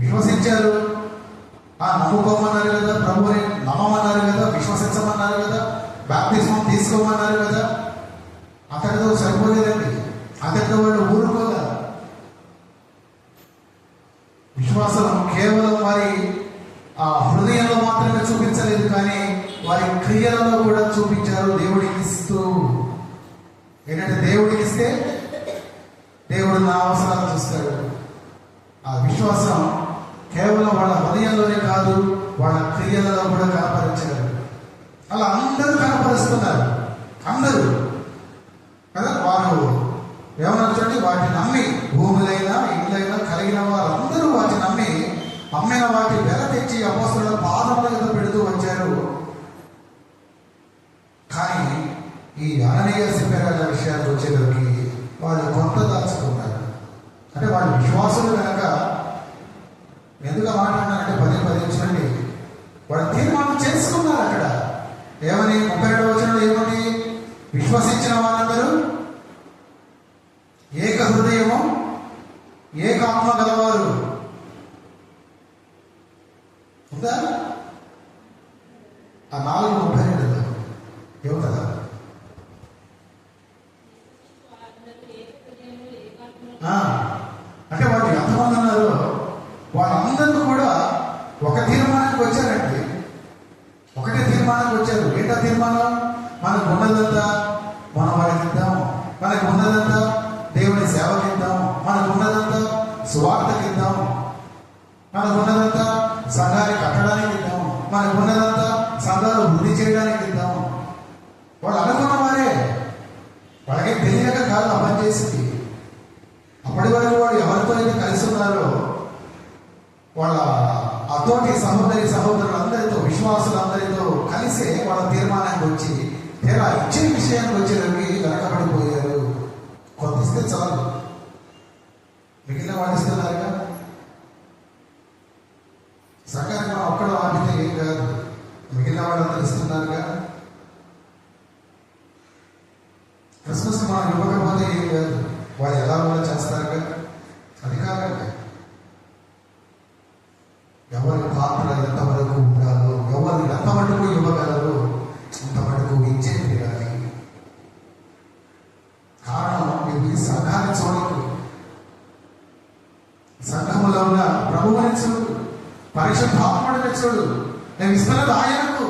విశ్వసించారు, నమ్ముకోమన్నారు కదా, ప్రభువుని నమ్మమన్నారు కదా, విశ్వసించమన్నారు కదా, బాప్తిస్మం తీసుకోమన్నారు కదా. అతడితో సరిపోలేదండి, అతడితో వాళ్ళు ఊరుకోగా. విశ్వాసం కేవలం వారి ఆ హృదయంలో మాత్రమే చూపించలేదు, కానీ వారి క్రియలలో కూడా చూపించారు. దేవుడికి ఇస్తూ ఏంటంటే దేవుడికి ఇస్తే దేవుడు నా అవసరాలు చూస్తాడు. ఆ విశ్వాసం కేవలం వాళ్ళ హృదయంలోనే కాదు, వాళ్ళ క్రియలలో కూడా కనపరిచారు. అలా అందరూ కనపరుస్తున్నారు, అందరూ కదా. వారు ఏమన్నా చూడండి, వాటిని నమ్మి, భూములైనా ఇళ్ళైనా కలిగిన వారందరూ వాటిని నమ్మి అమ్మిన వాటి వెల తెచ్చి అపొస్తలుల పాదముల మీద పెడుతూ వచ్చారు. కానీ ఈ అననీయ సిఫెరాల విషయానికి వచ్చేసరికి వాళ్ళు కొంత దాచుకున్నారు. అంటే వాళ్ళు విశ్వాసులు కనుక. ఎందుకు మాట్లాడినారంటే 10 చూడండి, వాళ్ళు తీర్మానం చేసుకున్నారు అక్కడ. ఏమని? 32 ఏమని? విశ్వసించిన వాళ్ళందరూ ఏక హృదయము, ఏకాత్మ గలవారు ఉందా? ఆ 4:32 ఏమవుతుందా? అంటే వాళ్ళు ఎంతమంది ఉన్నారు? వాళ్ళందరూ కూడా ఒక తీర్మానానికి వచ్చారండి. ఒకటే తీర్మానానికి వచ్చారు. ఏంటా తీర్మానం? మనకు ఉన్నదంతా మన వారికి ఇద్దాము, మనకు ఉన్నదంతా దేవుని సేవకి ఇద్దాము, మనకు ఉన్నదంతా సువార్తకి ఇద్దాము, మనకు ఉన్నదంతా సంఘాన్ని కట్టడానికి ఇద్దాము, మనకు ఉన్నదంతా సంఘాలు వృద్ధి చేయడానికి ఇద్దాము. వాళ్ళు అనుకున్న వారే, వాళ్ళకి తెలియక కాదు ఆ పని చేసింది. అప్పటి వరకు వాడు ఎవరితో అయితే కలిసి ఉన్నారో వాళ్ళ అతోటి సహోదరులందరితో, విశ్వాసులందరితో కలిసే వాళ్ళ తీర్మానానికి వచ్చి తీరా ఇచ్చే విషయానికి వచ్చేసరికి వెనకబడిపోయారు. కొంత ఇస్తే చాలు, మిగిలిన వాళ్ళు ఇస్తున్నారుగా. సంఘానికి మనం ఒక్కడ వాటితే ఏం కాదు, మిగిలిన వాళ్ళందరూ ఇస్తున్నారుగా. క్రిస్మస్ మనం ఇవ్వకపోతే ఏం కాదు, వాళ్ళు ఎలా కూడా చేస్తారుగా. అది కాదండి, ఎవరి పాత్ర ఎంతవరకు ఉండాలో, ఎవరు ఎంతవరకు ఇవ్వగలరు అంతవరకు ఇచ్చే తీరాలి. కారణం ఇది సంఘాన్ని చూడకు, సంఘములో ఉన్న ప్రభువుని చూడు, పరిశుద్ధాత్ముడిని చూడు. నేను ఇస్తున్నది ఆయనకు.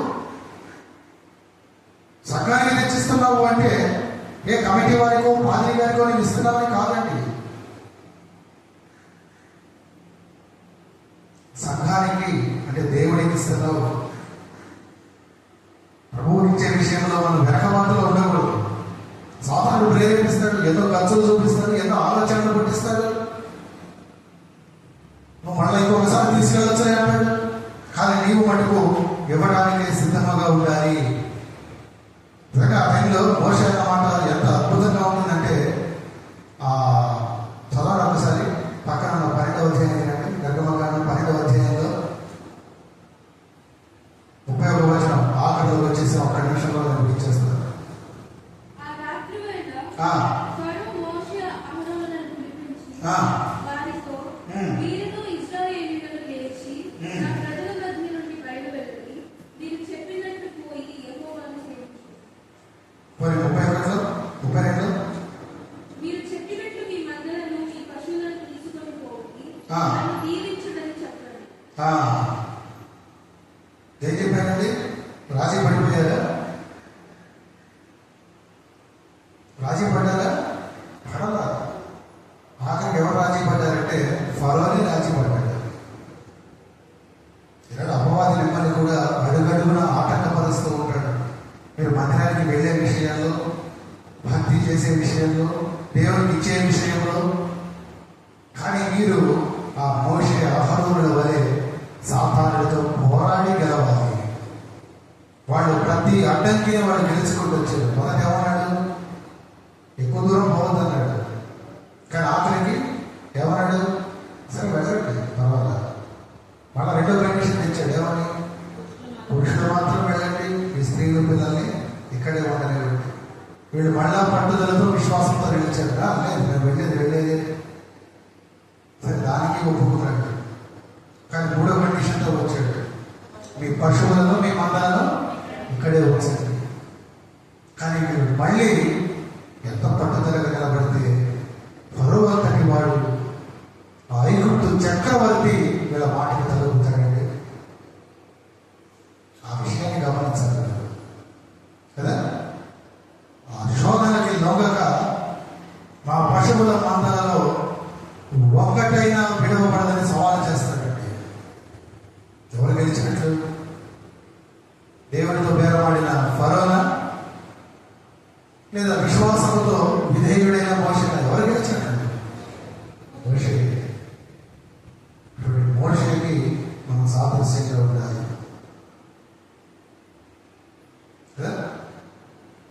సంఘానికి తెచ్చిస్తున్నావు అంటే ఏ కమిటీ వారికో పాదిరి గారికో నేను ఇస్తున్నామని కాదండి. సంఘానికి అంటే దేవుడికి ఇస్తున్నావు. ప్రభువునిచ్చే విషయంలో మనం వెనకబాటులో ఉండకూడదు. సాతానుడు ప్రేరేపిస్తాడు, ఎన్నో ఖర్చులు చూపిస్తాడు, ఎన్నో ఆలోచనలు పుట్టిస్తాడు. నువ్వు మళ్ళీ ఇంకొకసారి తీసుకెళ్ళొచ్చని అంటాడు. కానీ నీవు మటుకు ఇవ్వడానికి సిద్ధంగా ఉండాలి. నిజంగా ఆ టైంలో మోషే అన్న మాట ఎంత అద్భుతంగా ఉంటుందంటే, చదవడం ఒకసారి పక్కన 12వ అధ్యాయం, నిర్గమకాండం 12వ అధ్యాయంలో 31వ వచనం ఆఖరిలో వచ్చేసి ఒక్క నిమిషంలో నేను ఇచ్చేస్తాను. ఏం చెప్పానండి? రాజీ పడిపోయారా? రాజీ పడ్డారా? పడలా. ఆఖరికి ఎవరు రాజీ పడ్డారంటే ఫరోనే రాజీ పడ్డాడు. ఇలా అపవాది మిమ్మల్ని కూడా అడుగడుగున ఆటంకపరుస్తూ ఉంటాడు. మీరు మందిరానికి వెళ్ళే విషయాల్లో, భక్తి చేసే విషయంలో, దేవునికి ఇచ్చే విషయంలో. కానీ మీరు ఆ మోషే అహరోనుల వలె సాతానుడితో పోరాడి గెలవాలి. వాళ్ళు ప్రతి అడ్డంకిని వాళ్ళు గెలుచుకుంటూ వచ్చారు. మొదట ఏమన్నాడు? ఎక్కువ దూరం పోవద్దన్నాడు. కానీ ఆఖరికి ఏమన్నాడు? సరే వెళ్ళండి పర్వాలేదు. మళ్ళీ రెండో కండిషన్ తెచ్చాడు. ఏమని? పురుషులు మాత్రం వెళ్ళండి, ఈ స్త్రీలు పిల్లల్ని ఇక్కడే ఉండలేండి. వీళ్ళు మళ్ళా పట్టుదలతో విశ్వాసంతో నిలిచారు. లేదు, నేను వెళ్ళేది సరే, దానికి ఒప్పుకున్నాడు. కానీ మూడో కండిషన్తో వచ్చాడు. మీ పశువులను, మీ మందాలను ఇక్కడే వచ్చాడు. కానీ మీరు మళ్ళీ ఎంత పట్టుదలగా నిలబడితే ఫరోవంతటి వాడు, ఐగుప్తు చక్రవర్తి వీళ్ళ మాటకి తగ్గుతాడండి. ఆ విషయాన్ని గమనించాలి కదా. ఆ శోధనకి లొంగక మా పశువుల మందలలో ఒక్కటైనా విడవబడదని సవాలు చేస్తాడండి. ఎవరు గెలిచినట్లు? దేవుడితో బేరమాడిన ఫరోనా, లేదా విశ్వాసంతో విధేయుడైన మోషేనా? ఎవరు గెలిచినట్లు? మోషే. మోషేకి మనం సాదృశ్యంగా ఉండాలి.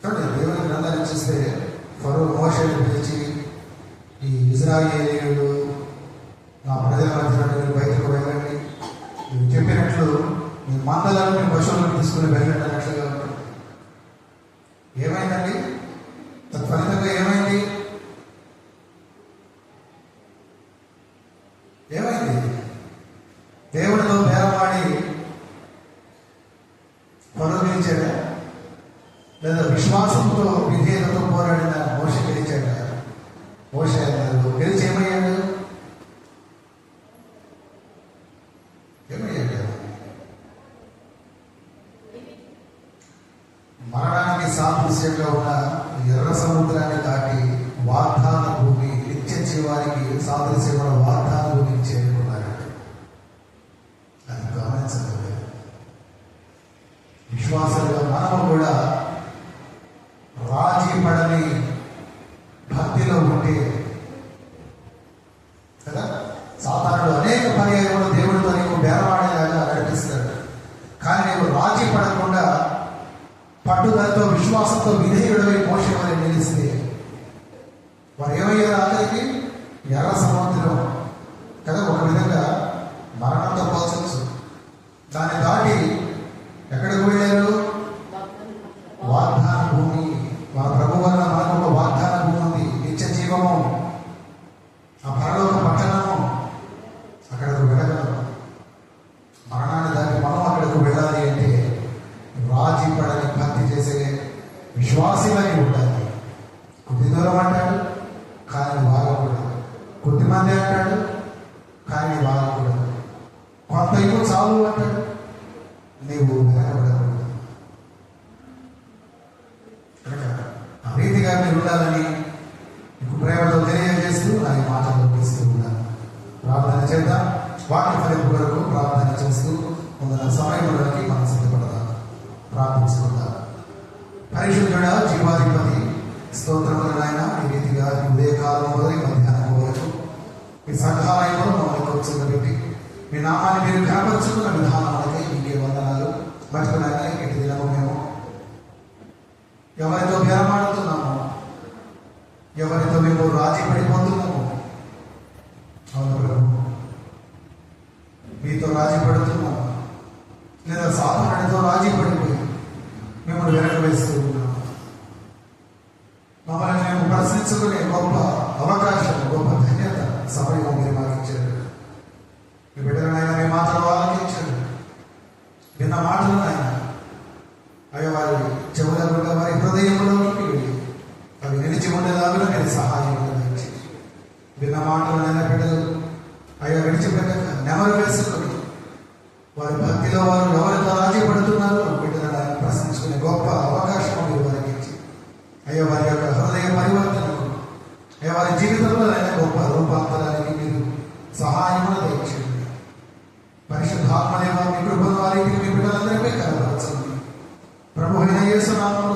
చూడండి, దేవుని గ్రంథాన్ని చూస్తే ఫరో మోషేని పిలిచి, ఈ ఇజ్రాయేలీయులు నా ప్రజల మధ్య బయటకు వెళ్ళండి, నువ్వు చెప్పినట్లు మీ మందలను, మీ పశువులను తీసుకుని వెళ్ళండి అన్నట్లుగా ఉంటాడు. ఏమైందండి? తత్ఫలితంగా ఏమైంది? విశ్వాసంతో విధేయతతో పోరాడిన మోషే గెలిచాడు. మోషే అన్నారు గెలిచి ఏమయ్యాడు? మరణానికి సాదృశ్యంగా ఉన్న ఎర్ర సముద్రాన్ని దాటి వాగ్దాన భూమి, నిత్య జీవానికి సాదృశ్యమైన వాగ్దాన భూమికి చేరుకున్నాడు. అది గమనించలేదు. విశ్వాసంగా మనము కూడా రాజీ పడని భక్తిలో ఉంటే కదా, సాతానుడు అనేక పర్యాయంలో దేవుడితో నీకు బేరవాడేలాగా నడిపిస్తాడు. కానీ నీవు రాజీ పడకుండా పట్టుదలతో విశ్వాసంతో విధేయుడై మోషే వారిని నిలిస్తే వారు ఏమయ్యారు? ఆఖరికి ఎర్ర సముద్రం కదా, ఒక విధంగా మరణంతో పోల్చవచ్చు. దాన్ని దాటి ఎక్కడికి వెళ్ళారు? వాగ్దాన భూమి. మన ప్రభు వల్ల మనకు ఒక వాగ్దాన భూమి ఉంది, నిత్య జీవము, ఆ పరలోక పట్టణము. అక్కడికి వెళ్ళగలము. మరణాన్ని దాటి మనం అక్కడికి వెళ్ళాలి అంటే రాజీ పడని భక్తి చేసే విశ్వాసిగా ఉండాలి. కొద్ది దూరం అంటాడు కానీ వాగకూడదు, కొద్దిమంది అంటాడు కానీ వాగకూడదు, కొంత ఇవ్వు చాలు అంటాడు, నీవు వెనకబడకూడదు. ఆ రీతిగా మీరు ఉండాలని మీకు ప్రేమతో తెలియజేస్తూ నా ఈ మాటలు ముగిస్తూ ఉన్నాను. ప్రార్థన చేద్దాం. వాక్య ఫలింపు వరకు ప్రార్థన చేస్తూ ముందున్న సమయంలోకి మనం సిద్ధపడదాం. ప్రార్థించుకుందాం. పరిశుద్ధుడా, జీవాధిపతి, స్తోత్రములైన ఈ రీతిగా ఉదయకాలం మొదలు మధ్యాహ్నం వరకు మీ సంఘాలయంలో మమ్మల్ని కూర్చోబెట్టి మీ నామాన్ని మీరు కనపరుచుకున్న విధానాలకి మీకే వందనాలు. మర్చిపోయినా ఇటు దినము మేము ఎవరితో బేరమాడుతున్నాము, ఎవరితో మేము రాజీ పడిపోతున్నాము. అవును ప్రభు, మీతో రాజీ పడుతున్నాము లేదా సాధారణతో రాజీ పడిపోయి మిమ్మల్ని వెనక వేస్తూ ఉన్నాము. మమ్మల్ని మేము ప్రశ్నించుకునే గొప్ప అవకాశం, గొప్ప ధన్యత సమయం మీరు మాకు ఇచ్చారు. మీ బిడ్డలనైనా మీ మాటలు ఆలోచించారు. విన్న మాటలు ఆయన అవి వారి చెవుల గుండా వారి హృదయంలోకి వెళ్ళి అవి నిలిచి ఉండేలాగా మీరు సహాయం అందించి విన్న మాటలనైనా బిడ్డలు అయ్యా విడిచిపెట్టక నెమరు వేసుకొని వారి భక్తిలో వారు ఎవరితో రాజీ పడుతున్నారో బిడ్డలను ఆయన ప్రశ్నించుకునే గొప్ప అవకాశం మీరు వారికి ఇచ్చి అయ్యా వారి యొక్క హృదయ పరివర్తనకు, అయ్యా వారి జీవితంలో అయినా గొప్ప రూపాంతరానికి మీరు సహాయం దయచేయండి. పరిశుద్ధాత్మదేవ మీ కృపను వారికి మీ బిడ్డలందరికీ కనబరచండి. ప్రభు అయిన యేసు నామములో